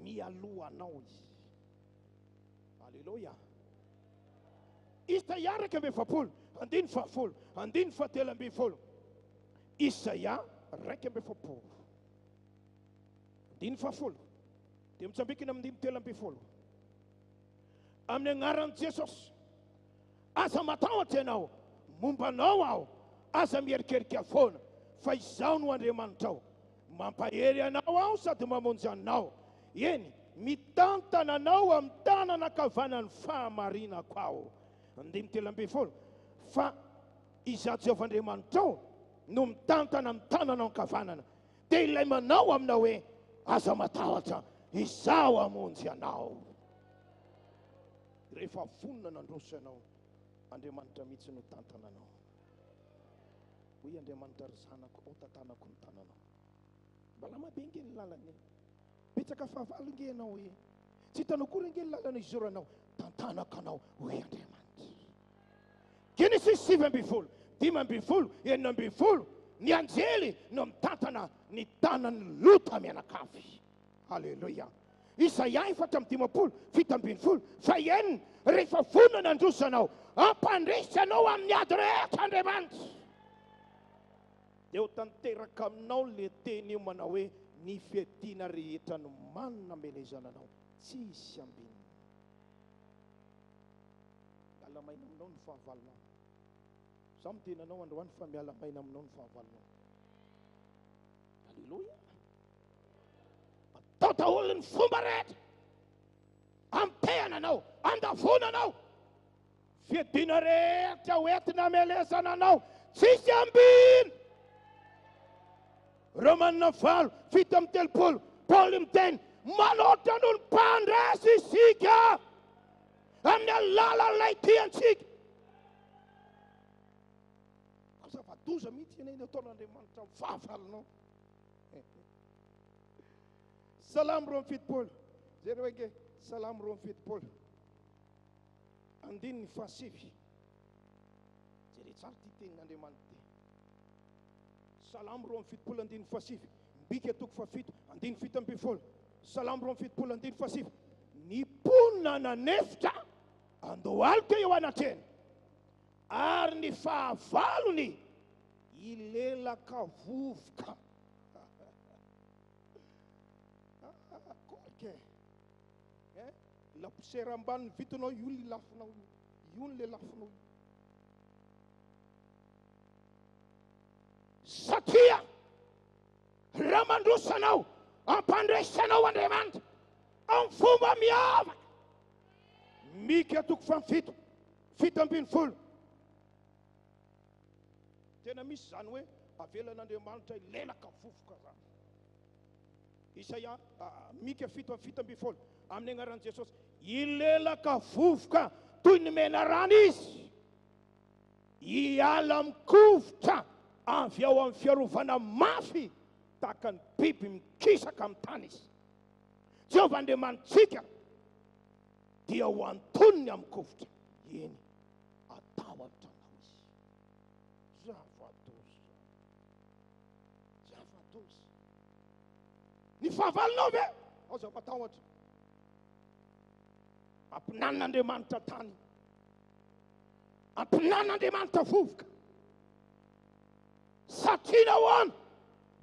Mialoha anao izy. Halleluja. Isaia 2:10, 2:7. Isaia 2:10. 2:10. Dia mitsambikina amin'ny 2:7. Amin'ny anaran'i Jesosy, aza matahotra ianao, mombanao aho, aza mierikerika foana, fa izaho no Andriamanitrao. Mampahery anao aho sady mamonjy anao. Eny, mitantana anao amin'ny tanana ankavanan'ny fahamarinako aho. 2:7. Fa izaho Jehovah-Andriamanitrao no mitantana amin'ny tanana ankavanana. Dia ilay manao aminao hoe aza matahotra, izaho hamonjy anao. Rehefa vonona nandroso ianao, Andriamanitra mihitsy no tantana anao. Hoy Andriamanitra ry zanako, ao tantanako ny tananao. Mbala mabe nge ny lalany. Betsaka fahavalo nge ianao hoe. Tsy hitanao kory nge ny lalana izoranao. Tantanako anao, hoy Andriamanitra. Genesis 7:5, 5:8. Ny anjely no mitantana ny tanan'ny Lota mianakavy. Halleluja. Isaia 4:10, 7:20. Fa eny, rehefa vonona nandroso anao, ampandresy anao amin'ny ady rehetra Andriamanitra. Dia ho tanteraka aminao le teny io manao hoe ny fiadiana rehetra no manana melezana anao, tsisy ambininy. Miala maina aminao ny fahavalonao. Zaho miteny anao androany fa miala maina aminao ny fahavalonao. Halleluja. Atao daholo ny fomba rehetra, ampehana anao, andavona anao, fiadiana rehetra hoentina melezana anao, tsisy ambiny. Romanina 4:7. Paoly miteny, manoatra no ny mpandresy isika amin'ny alalan'ilay tiantsika. Zava-doza mihitsy ianay nataon'Andriamanitra amin'ny fahavalonao. Salamo 2:7. Zay hoe Salamo 2:7. 2:7. Zay tsara ty tenin'Andriamanitra. Salamo 2:7, 2:7. Mbika 7, 2:7. Salamo 2:7, 2:7. Ny ponina nanefitra andohalika eo anatrena, ary ny fahavalony ilelaka vovoka. La poussière ambany vitanao, io ny lafinao, io ny lafinao. Satria raha mandrosanao, ampandresanao Andriamanitra amin'ny fomba miavaka. Mika 7, 7:10. Tena misy zany hoe avelan'Andriamanitra ilelaka vovoka zany. Isaia Mika 7:7 amin'ny anaran'i Jesosy, ilelaka vovoka toy ny mena rano izy, hiala mikovotra avy ao amin'ny fiarovana mafy tahaka ny biby mikisaka amin'ny tany izy. Jehovah Andriamanitsika dia ho antonony amin'ny kovotra. Eny, atahotra anao izy. Zava-doza. Ny fahavalonao ve? Aza matahotra. Ampinan'Andriamanitra tany, ampinan'Andriamanitra vovoka. Satria nahoana?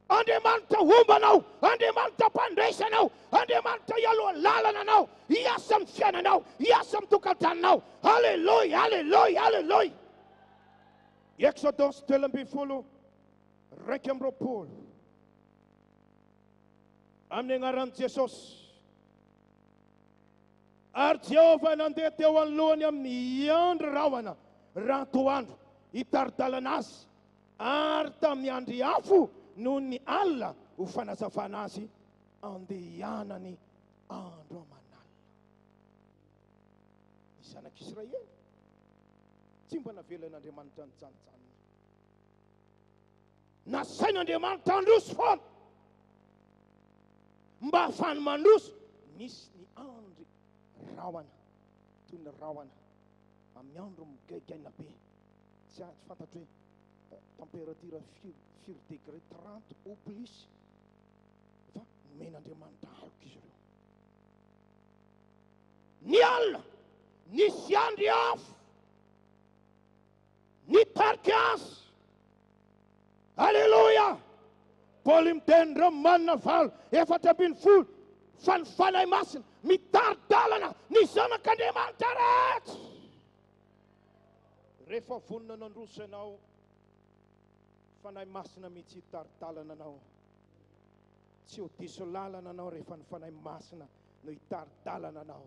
Andriamanitra ombanao, Andriamanitra mpandresanao, Andriamanitra hialoha lalana anao, hiasa amin'ny fiainanao, hiasa amin'ny tokantanonao. Halleluja, halleluja, halleluja. Exodus 12:20, 2:20. Amin'ny anaran'i Jesosy. Ary Jehovah nandeha teo anoloany amin'ny andro rahona, raha toandro, hitaridalana azy Ary tamin'ny andry afo noho ny alina ho fanazavana azy andehanany andro aman'alina. Ny zanak'Israely tsy mba navelan'Andriamanitra ny janonjanony. Nasain'Andriamanitra androso foana mba hafany mandroso. Misy ny andry rahona toy ny rahona amin'ny andro migaigaina be, tsy fantatro hoe température 4 degré 30 au plus, fa nomen'Andriamanitra aloka izy ireo. Ny alina nisy andry afo nitarika azy. Alleluia. Paoly miteny Romanina 4:10 fa ny fanahy masina mitari-dalana ny zanak'Andriamanitra rehetra. Rehefa vonona nandroso ianao, fanahy masina mihitsy hitari-dalana anao. Tsy ho diso lalana anao rehefa ny fanahy masina no hitari-dalana anao.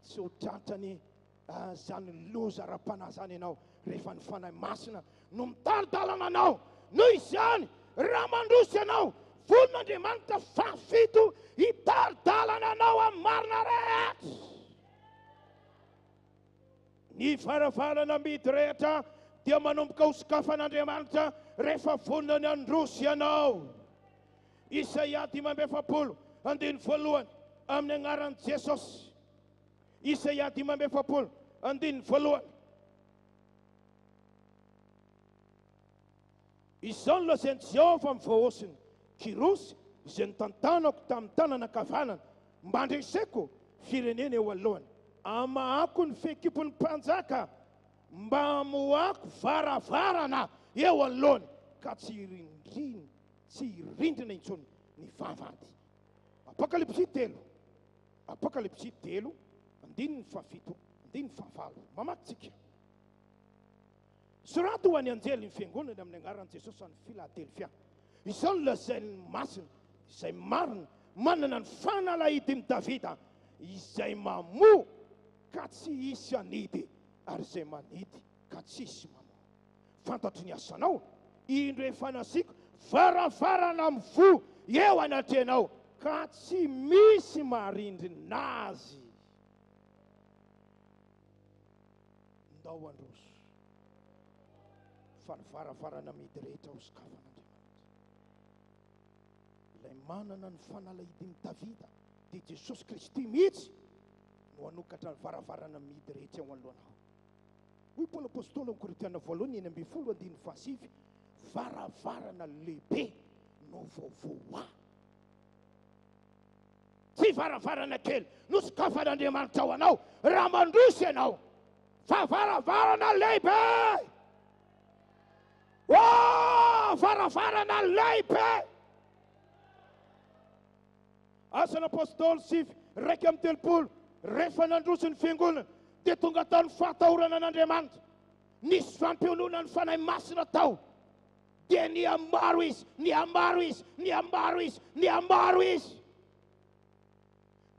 Tsy ho tratrany zany loza ra-panahy zany ianao rehefa ny fanahy masina no mitari-dalana anao. Noho izany raha mandroso ianao, vonon'Andriamanitra fafito hitari-dalana anao amin'ny marina rehetra. Ny varavarana midy rehetra dia manomboka ho sokafan'Andriamanitra rehefa vonona androso ianao. Isaia 5:1 amin'ny agnaran'i Jesosy. Isaia 5:1. Izao no lazain'i Jehovah amin'ny vahoasiny Kirosy izay nitantanako tamin'ny tanana kavanana mba handreseko firenena eo alohany. Amahako ny fehikipon'ny mpanjaka mba amohako varavarana eo alohany ka tsy irindrina intsony ny vavady. Apokalipsy 3, 7-7. Mamaky tsika. Sorato ho an'ny anjely ny fiangonana amin'ny agnaran'i Jesosy any Filadelfia. Izao no lazain'ny masina izay marina manana ny fanalahidin'i Davida, izay mamoa ka tsy hisy anidy ary izay manidy ka tsy hisy mamoa. Fantatry ny asanao, indro efa nasiko varavarana mivoha eo anatrenao ka tsy misy marindrina azy. Ndao androso fa ny varavarana midy rehetra ho sokafan'Andriamanitra. Ilay manana ny fanalahidin'i Davida dia Jesosy Kristy mihitsy no hanokatra ny varavarana midy rehetra eo alohanao. Hoy Paoly apôstôly amin'ny Korinthiana 1:7, varavarana lehibe no voavoa. Tsy varavarana kely no sokafan'Andriamanitra ao anao raha mandroso ianao, fa varavarana lehibe. Varavarana lehibe. Asan'apôstôly 9:3, rehefa nandroso ny fiangonana dia tonga tao ny fahatahorana an'Andriamanitra. Nisy fampionona ny fanahy masina tao dia niambaro izy.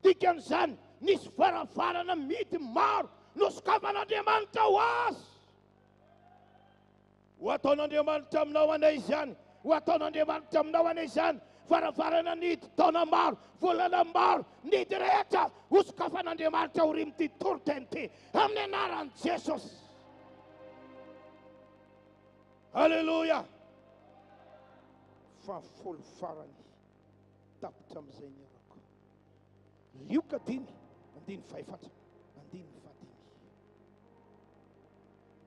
Dikan'izany nisy varavarana midy maro no sokafan'Andriamanitra ho azy. Ho ataon'Andriamanitra aminao anay izany, ho ataon'Andriamanitra aminao anay izany. Varavarana nidy taona maro, volana maro, nidy rehetra ho sokafan'Andriamanitra ho rimity toroteny ty amin'ny anaran'i Jesosy. Halleluja. Fa folo farany tapitra amin'izay ny arako. Lioka 10:4.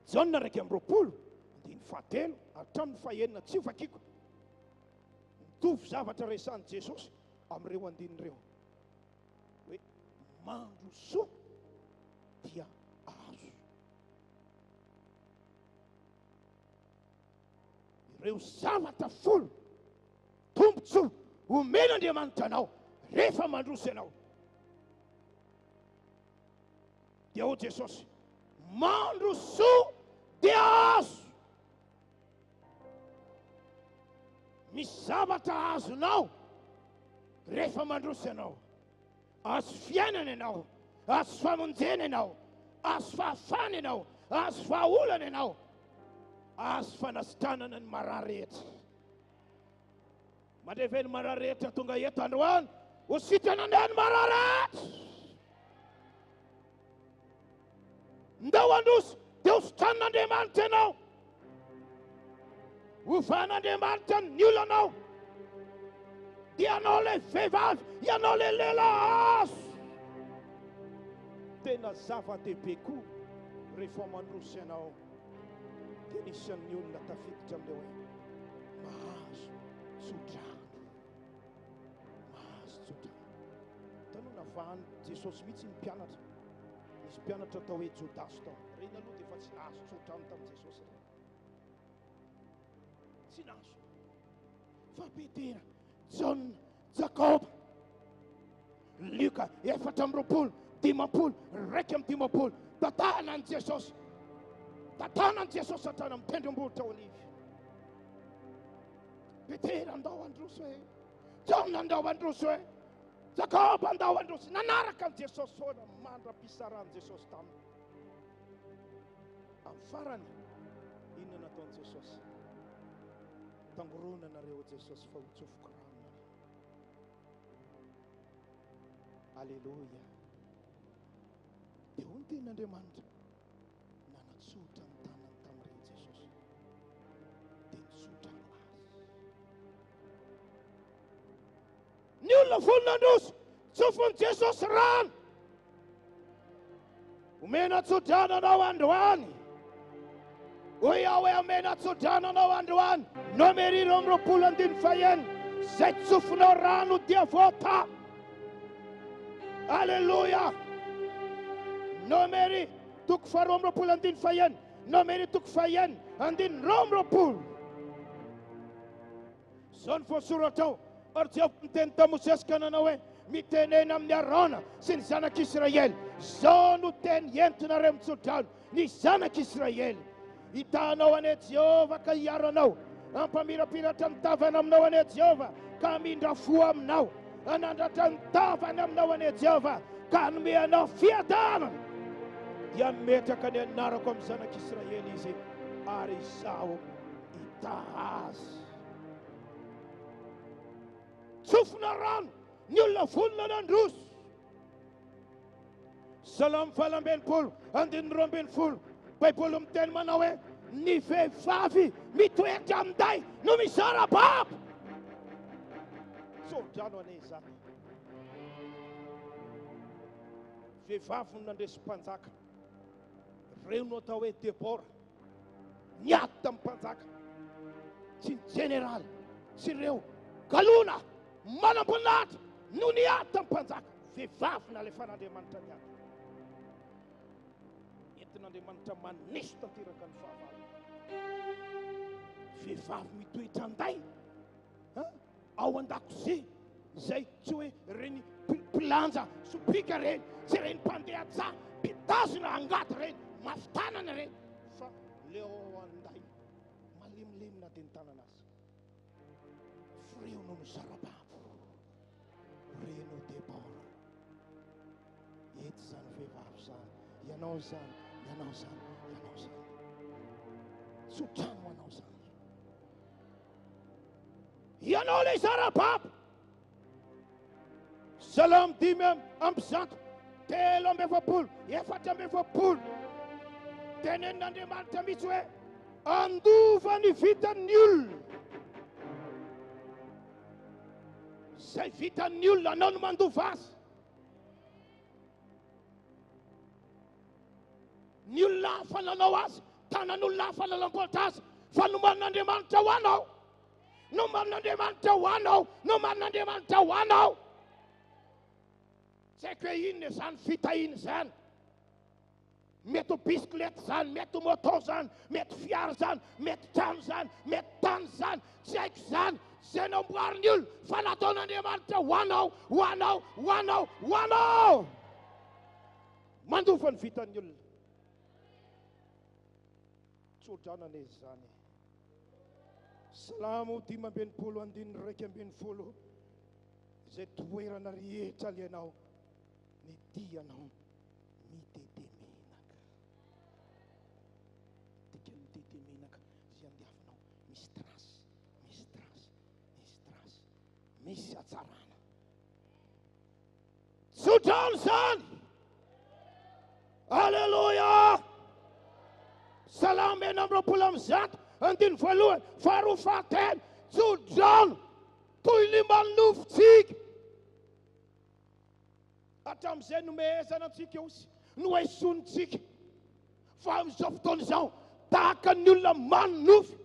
Jaona 1:20 hatramin'ny 9 tsy vakiako. Mitovy zavatra resan'i Jesosy amin'ireo andinireo. Hoe mandroso dia azo. Ireo zavatra folo tombontsoa omen'Andriamanitra anao rehefa mandroso ianao. Dia ho Jesosy mandroso dia azo. Misy zavatra azonao rehefa mandroso ianao. Azo fiainana ianao, azo famonjena ianao, azo fahafana ianao, azo vahaolana ianao. azo fanastanana ny mararehitra. Mandreveny mararehitra tonga eto androany ho sitrana ny mararehitra. Ndao androso dia ho sotran'Andriamanitra ianao. Ho van'Andriamanitra ny olonao. Dia ianao ilay vehivavy, ianao ilay lehilahy azo. Tena zava-dehibe koa rehefa mandroso ianao. Dia nisan'ny olona tafiditra amin'ilay hoe mahazo tsodrano. Mahazo tsodrano. Tanona fa any Jesosy mihitsy ny mpianatra. Misy mpianatra atao hoe Jodasy tao. Reny aloha dia efa tsy nahazo tsodrano tamin'i Jesosy. Tsy nahazo. Fa Petera, John, Jacob, Luka, 4 dimampolo, 1 tatanany Jesosy. Tatanany Jesosy hatrany amin'ny tendrombohitra Olivy. Petera andao androso hoe, John andao androso hoe, Jacob andao androso. Nanaraka an Jesosy foana mandra-pisaran'i Jesosy taminy. Amin'ny farany, inona nataon'i Jesosy? Tangoronanareo Jesosy fa hotsofoko ranona. Alleluia. Dia hoy ny ten'Andriamanitra, nanatsotra ny tanany tamin'ireny Jesosy. Dia nitsotra azy. Ny olona volona androso, tsofon'i Jesosy rano. Omena tsodrananao androany. Hoy aho hoe omena tsodrananao androany. Nomeri 25 zay tsofonao rano dia voata. Alleluia. Nomeri 25 Nomeri 20 Zao ny voasoratra ao. Ary Jehovah niteny ta Mosesy ka nanao hoe mitenena amin'ny Arona sy ny zanak'Israely. Zao no teny entinareo mitsodrano ny zanak'Israely. Hitanao ane Jehovah ka hiaranao. Ampamirapiratra ny tavana aminao ane Jehovah ka hamindra fo aminao. Anandratra ny tavana aminao ane Jehovah ka anomeanao fiadanana. Dia metraka ny anarako amin'ny zanak'Israely izy ary izaho itahazy. Tsofina rano ny olona volona nandroso. Salamo 220 Baiboly miteny manao hoe ny vehivavy mitoetra amin'day no misara-babo. Tsodrano ane izany. Vehivavy no nandresy mpanjaka. Reo no atao hoe Debora. Niady tamin'ny mpanjaka. Tsy ny generaly. Tsy ireo galona manam-boninahitra no niady tamin'ny mpanjaka. Vehivavy nalefan'Andriamanitra niady. Entin'Andriamanitra manisy tanteraka ny fahavalona. Vehivavy mitoetra anday ao an-dakozia izay tsy hoe reny pilanja sopika reny, tsy reny mpandeha tsa pitazona angaty reny, mafitanana reny, fa le ao anday malemlemina dia ny tanana azy. Freo no misara-babo. Reno Debora. Ety zany vehivavy zany. Ianao zany, ianao zany, ianao zany. Sotrano anao zany. Ianao le sara-babo. Salamo 10:7, 3:4. Tenenin'Andriamanitra mihitsy hoe andova ny vitan'ny olona. Zay vitan'ny olona anao no mandova azy. Ny olona hafa nanao azy, tanan'olona hafa nanamboatra azy, fa noman'Andriamanitra ho anao. Noman'Andriamanitra ho anao, noman'Andriamanitra ho anao. Tsy haiko hoe inona zany fitahiny zany. Mety ho bisikilety zany, mety ho moto zany, mety fiara zany, mety trano zany, mety tany zany, tsy haiko zany. Zay namboarin'ny olona fa nataon'Andriamanitra ho anao, ho anao, ho anao, ho anao. Mandofa ny vitan'ny olona. Tsodranane zany. Salamo 5:2 zay toerana rehetra alianao ny dianao mitetemenaka. Tika mitetemenaka 30 andiny voalohany faharoa fahatelo tsodrano toy ny manofitsika hatramin'izay nomehezana antsika osy no haisonitsika fa amin'izao fotoana izao tahaka ny olona manofy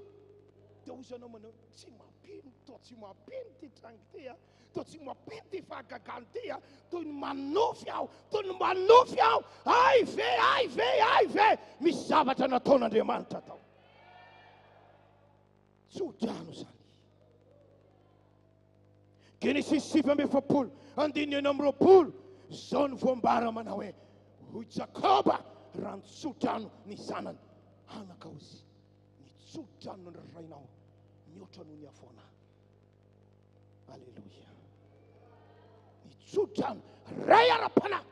dia osy anao manao tsy mampino to tsy mampino ty trango ty a to tsy mampino ty fahagagany ty a toy ny manofy aho toy ny manofy aho ay ve misy zavatra nataon'Andriamanitra tao tsodrano zany Genesis 7:20 andininy amin'ny 20 zao ny voambara manao hoe hoy Jakoba raha nitsodrano ny zanany anaka ozy nitsodrano ny rainao mihoatra noho ny afona alleluia nitsodrano ray ara-panahy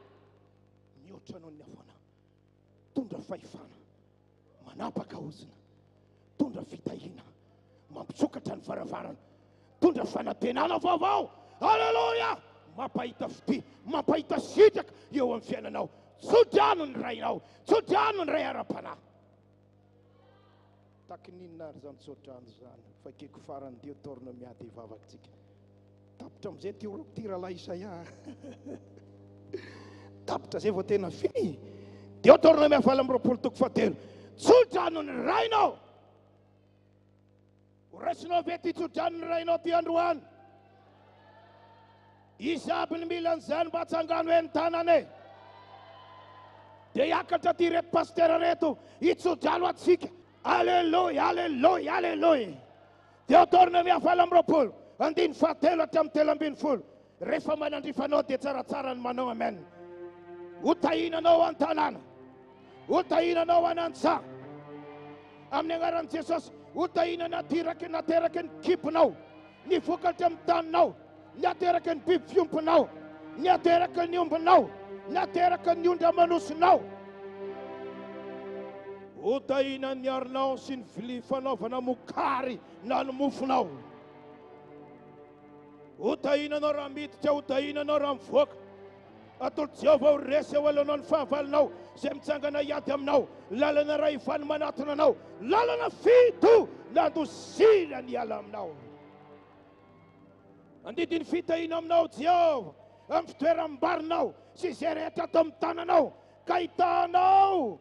mihoatra noho ny afona tondra fahefana manapaka ozina tondra fitahina mampisokatra ny varavarana tondra fanantenana vaovao alleluia mampahita fity mampahita sitraka eo amin'ny fiainanao tsodrano ny rainao tsodrano ny ray ara-panahy takininina ary zany tsodrano zany fakeko farany dio torna miady ivavatsika tapitra amin'izay ty rahalahy Isaia tapitra zay vao tena fini dio torna miavala amin'ny 20:7 tsodrano ny rainao raisinao ve ty tsodrano ny rainao ty androany izy aby ny mila an'izany mba tsangano eny tanany dia hiakatra ty reto pastera reto hitsodrano atsika alleluia alleluia alleluia dia torna miavala amin'ny 20 andiny fahatelo hatramin'ny 3:10 rehefa manandrifanao dia tsaratsara ny manao amen hotahinanao an-tanàna hotahinanao an'antsaha amin'ny agnaran'i Jesosy hotahinana nateraky ny kipinao ny vokatra amin'ny taninao nateraky ny biby fiompinao nateraky ny ombinao nateraky ny ondra manosinao hotahina ny arinao sy ny vilia fanaovana mokary na ny mofonao hotahinanao raha miditra hotahinanao raha mivoaka atolo Jehovah ho resy eo alohanao ny fahavalonao zay mitsangana hiady aminao lalana ray vany manatona anao lalana fito nandosira ny ala aminao andidiny fitahina aminao Jehovah amin'ny fitoeram-barinao sy zay rehetra atao amin'ny tananao ka hitanao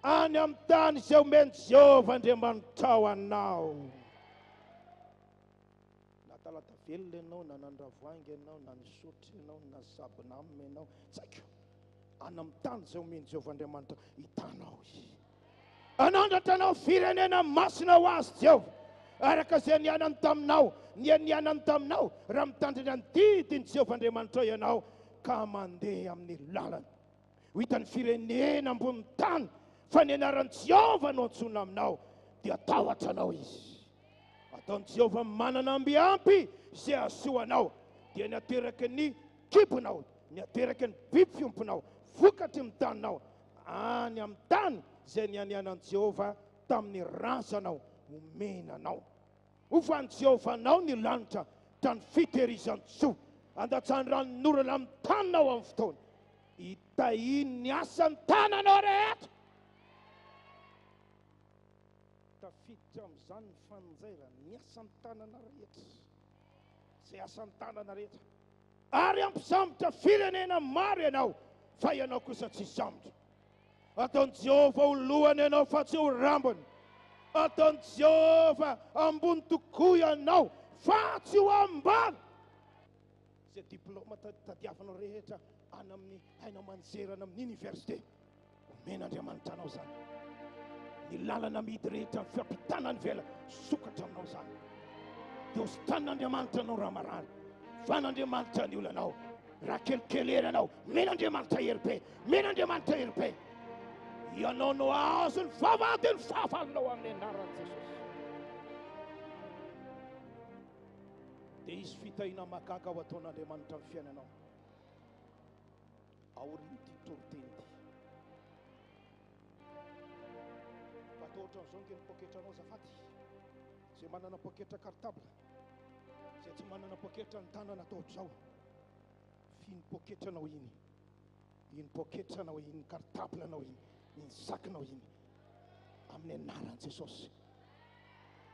any amin'ny tany izay omeny Jehovah Andriamanitra ao anao na talata velona ianao na nandravoangy ianao na nisotry ianao na sabonamina ianao tsaiko any amin'ny tany izay omeny Jehovah Andriamanitra hitanao izy anandratra anao firenena masina ho azy Jehovah araka izay nianany taminao nianany taminao raha mitandriny andidiny Jehovah Andriamanitra ianao ka mandeha amin'ny lalana ho hitany firenena ambony tany fa ny anaran'i Jehovah no antsona aminao dia tahotra anao izy ataon'i Jehovah manana ambiampy izay asoanao dia niateraky ny kibonao niateraky ny biby fiompinao vokatry amin'ny taninao any amin'ny tany izay nianianan'i Jehovah tamin'ny razanao omenanao ovan'i Jehovah anao ny lanitra tany fitehirizan-tsoa andatsahany ranonorana amin'ny taninao amin'ny fotoana hitahiny ny asan'ny tananao rehetra tafiditra amin'izany ny fanjaira ny asan'ny tanana rehetra zay asan'ny tanana rehetra ary ampisambotra firenena maro ianao fa ianao kosa tsy sambotra ataon'i Jehovah ho lohany ianao fa tsy ho rambony ataon'i Jehovah ambony tokoa ianao fa tsy ho ambany zay diplôma tadiavanao rehetra any amin'ny hainao manjerana amin'ny université omen'Andriamanitra anao zany ny lalana midy rehetra ny fiampitanany vela sokatra aminao zany dia hosotan'Andriamanitra anao raha marary van'Andriamanitra ny olanao raha kelikely ery anao men'Andriamanitra hery men'Andriamanitra hery ianao no azo ny vavady ny fahavalonao amin'ny anaran'i Jesosy dia izy fitahina mahagaga ho ataon'Andriamanitra amin'ny fiainanao aoriny ty toriteny ty matohatra an'izao nge ny poketranao zafady zay manana poketra cartable zay tsy manana poketra ny tanana atao zao finy poketranao iny poketranao iny cartable anao iny sakinao iny amin'ny anaran'i Jesosy.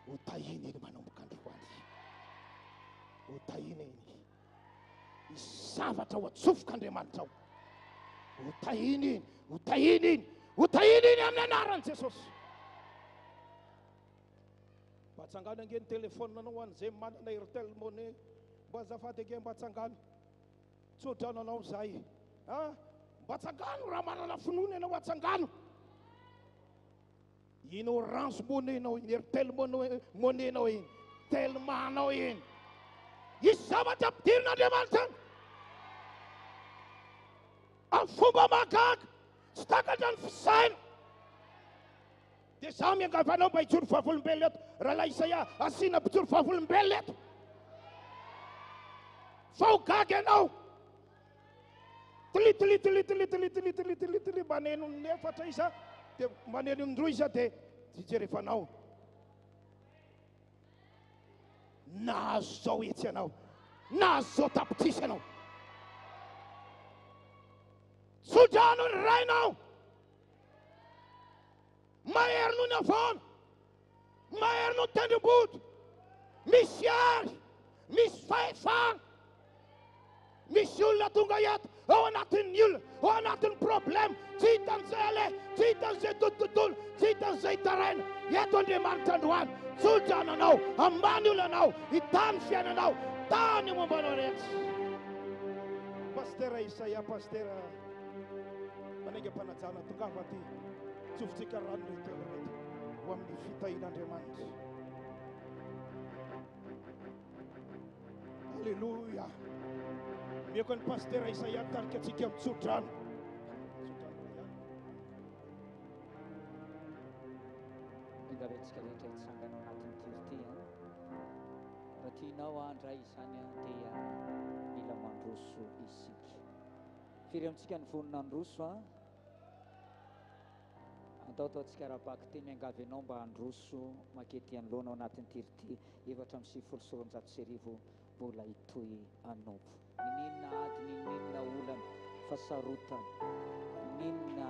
Ho tahiny iny manomboka androany. Ho tahiny iny. I zavatra ho atsofoka Andriamanitra ao. Ho tahiny iny. Ho tahiny iny. Ho tahiny iny amin'ny anaran'i Jesosy. Mba tsangana ange ny telefôna anao an'izay manana Airtel Money. Mba azafady ange mba tsangana. Tsodrano anao zay. Mba tsangano raha manana finoana ianao atsangano. Ino Orange Money anao iny, Airtel Money anao iny, Telma anao iny. I zavatra ampidirin'Andriamanitra. Amin'ny fomba mahagaga, tsy takatra ny fisaina. Dia za miangavanao mba hijoro vavolombelona eto. Rahalahy Isaia, asiana mpijoro vavolombelona eto. Fa ho gaga ianao. Tili maneno nefatra iza dia maneno ndroa iza dia jerefanao. Nahazo zao etsy ianao. Nahazo zao tapitrisa ianao. Sodrano ny rainao. Mahery noho ny avana. Mahery noho ny tendrombohitra. Misy ary. Misy fahefana. Misy olona tonga eto ao anatin'ny olona, ao anatin'ny problème, tsy hitan'izay ale, tsy hitan'izay tontolo, tsy hitan'izay taraina. Eto Andriamanitra androany, sodrano anao, ambany olona anao, hitany fiainanao, tany mombanao rehetra. Pastera Isaia, pastera manenga mpanajana tongava ty, tsofintsika rano rehetra ho amin'ny fitahin'Andriamanitra. Alleluia. Miako ny pastera Isaia tarika atsika mitsodrano. Ingaventsika rehetra itsangana anatin'ity ity raha tianao andray izany dia mila mandroso isika. Firy amintsika ny vonina androso ataotaontsika rahabaky ty miangavy ianao mba handroso makety anoloana ao anatin'ity ity 720 mbola hitoy anompo. Ninina ady, ninina olana fasarotana, ninina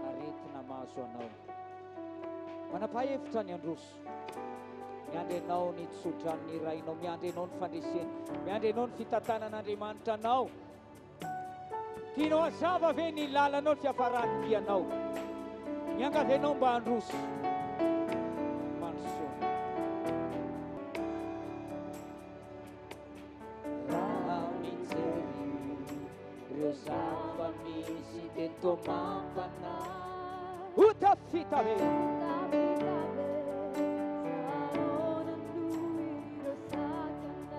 aretina mahazo anao. Manapa-hevitra ny androso. Miandry ianao ny tsodrano ny rainao, miandry ianao ny fandresena, miandry ianao ny fitantanan'Andriamanitra anao. Tianao hazava ve ny lalanao ny fiafarany pianao. Miangavy ianao mba handroso. Mampana utafita ve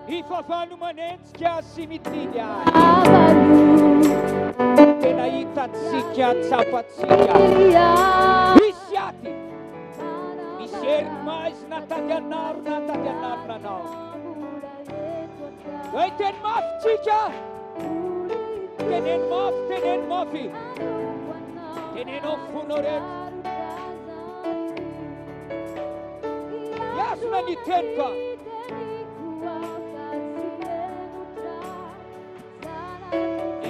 ifafano manentsika sy mitily ahy tena hitatsika tsapatsika misy aty misy hery maizy natady anaro nanao hoe teny mafy tsika teneny mafy tenenao fonao rehetra iazona ny teny ka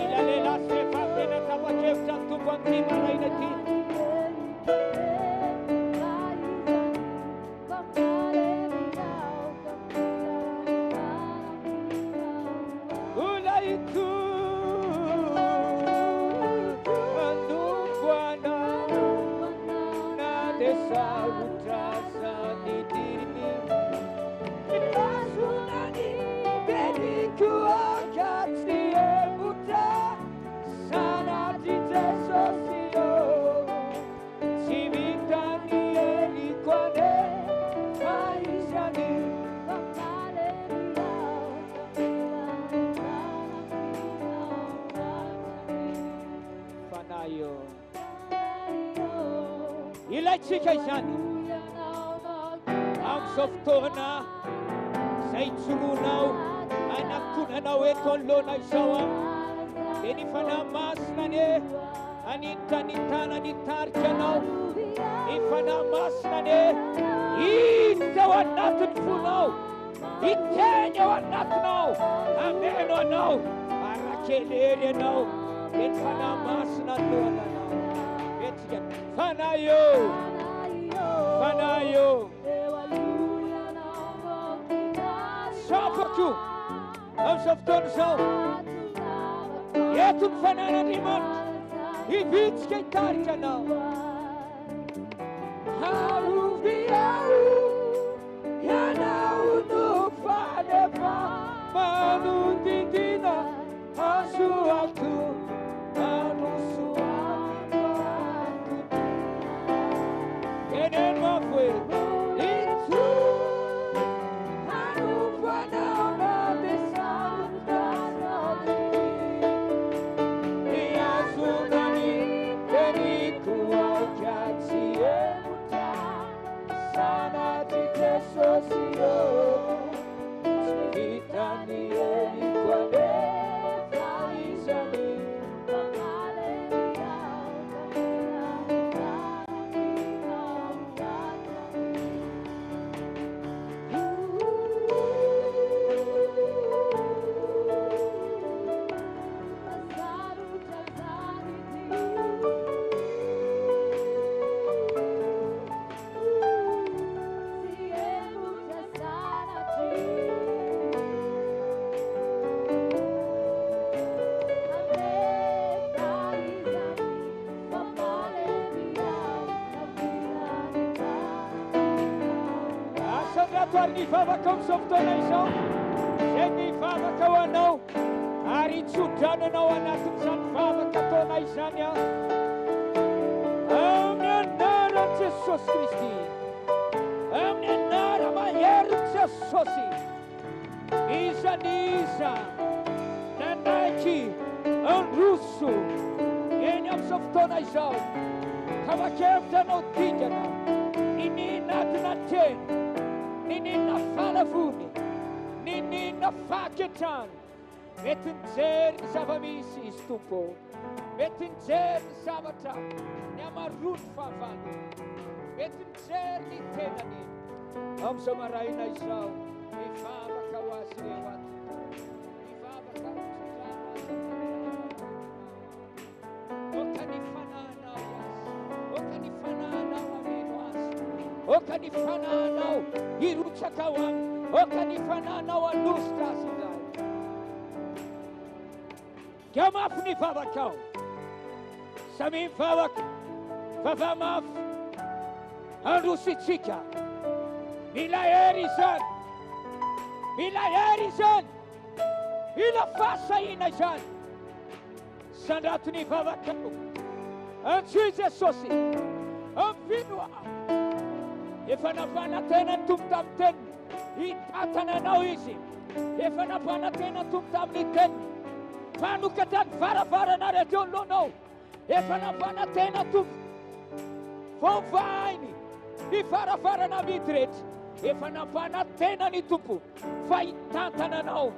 ilalela sy rehefa tena tapa-kevitra ny tompo an'ity maraina ty ilaitsika izany amin'izao fotoana izay tsoroanao anatonanao eto anoloana izao dia ny fanahy masina ny anitanitana nitarika anao ny fanahy masina ny hita ao anatin'ny fonao hiteny ao anatinao ameno anao arakelery anao dia ny fanahy masina alohananao etsika fanahy eo Fanayo. Sapaku. Ang softon so. Yetun fanana rimot. Ibits kay tarja now. Haru biau. Yana uno faneva. Manu dindina. Asu aku. Manu suatu. Kenen mafwe. Itu. Haru fanana besar. Ni fava kom softonation. Ni fava kawanao. Ari tsudrana nao anatin san fava katonation ya. Amnenara Jesus Kristi. Amnenara mahery Jesosy. Isa nanaiky androso. Eny am softonation. Kavakevitra nao dingana. Nininatina teny. Ninina falavony, ninina faketrano, mety nijery ny zava-misy izy tompo, mety nijery ny zavatra ny amarony fahavalo, mety nijery ny tenany. Amizao maraina izao, mivavaka ho azy reo ato, mivavaka ho azy. Oka ny fananao azy, oka ny fananao ameno azy, oka ny fananao irutsaka wangu, oka ni fanana wa lustra singai. Kamaf ni favakao. Samin favak, favamaf, andusichika. Mila erizan, ila fasa inajan. Sandratu ni favakao. Anju Jesosy, anfinwa. Efa nafana tena tumtam ten itatana nao izy efa nafana tena tumtam ny ten fanokatany varavarana reto lonao efa nafana tena tum vovainy ny varavarana midy rehetra efa nafana tena ny tompo fa itatana nao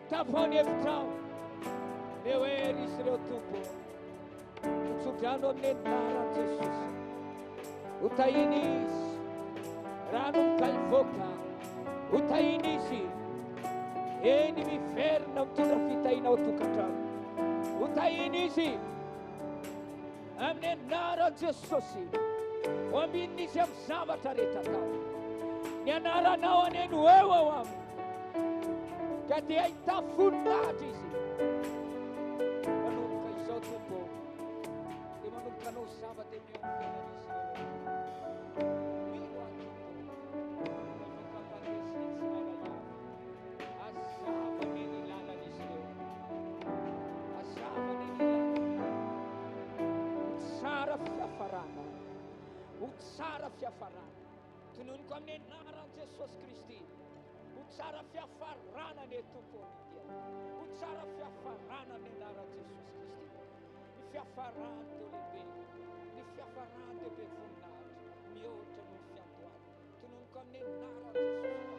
tapony evitrao eo ery izy reo tompo mitsodrano amin'ny anaran Jesosy utainy izy rano kaivoka utainy izy eny miverina mitondra fitaina ao tokantrano utainy izy amin'ny anaran Jesosy ho ambinina izy amin'ny zavatra rehetra atao ny anaranao aneno eo ao aminy ka dia ahita voninahitra izy manomboka izao tompo dia manomboka anao zavatra eny amin'ny fiainan'izy Utsara fiafarana tununiko amin'ny anaran Jesosy Kristy utsara fiafarana ny tompony dia utsara fiafarana amin'ny anaran Jesosy Kristy ny fiafarana teo lehibe ny fiafarana teo be voninahitra mihoatra no fiandohana tununiko amin'ny anaran Jesosy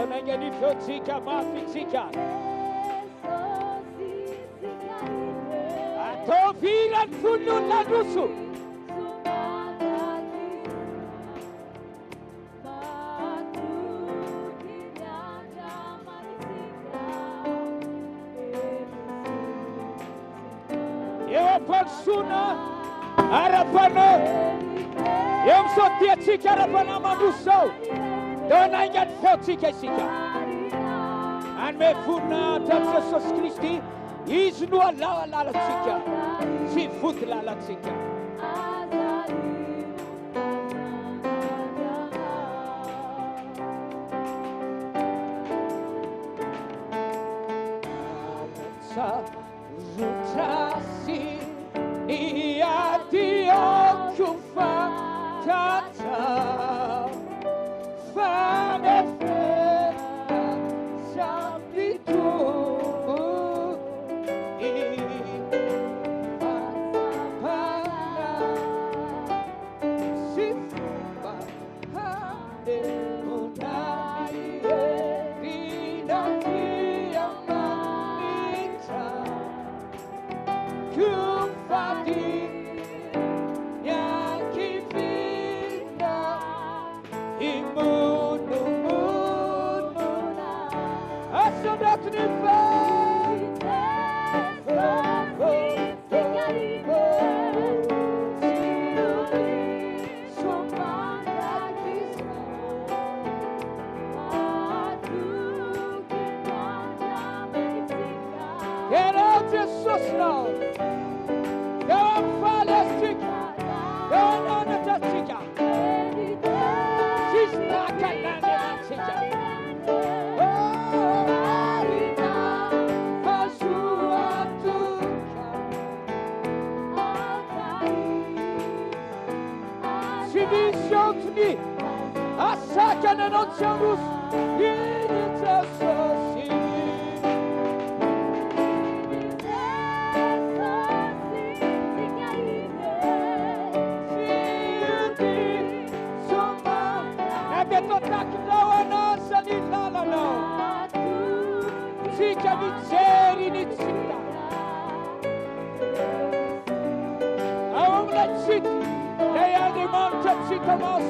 Donangani fotsika mafitsika. Atoviran funun ladusu. Ewa persuna arapana. Yang sotia tsika arapana maduso. Donangan fotsika sika. An me funa tam Jesus Kristi. Izy no alalatsika. Sy voky lalatsika. Rutasi iati okufa tata fanefe sambitu ipapana sifupa hande unai rinati amanita Kufadi yakivina imunumuna asadat nifa Get out, Jesus now. Go on, Palestine. Go on, Tatika. She's back at Tatika. Oh, Arina, Asuatuka. She did show to me. Asaka and not Changus. It's a saucy. Sika mitzeri ni tsita. Aum la tsiti. They are the mountain tsita mas.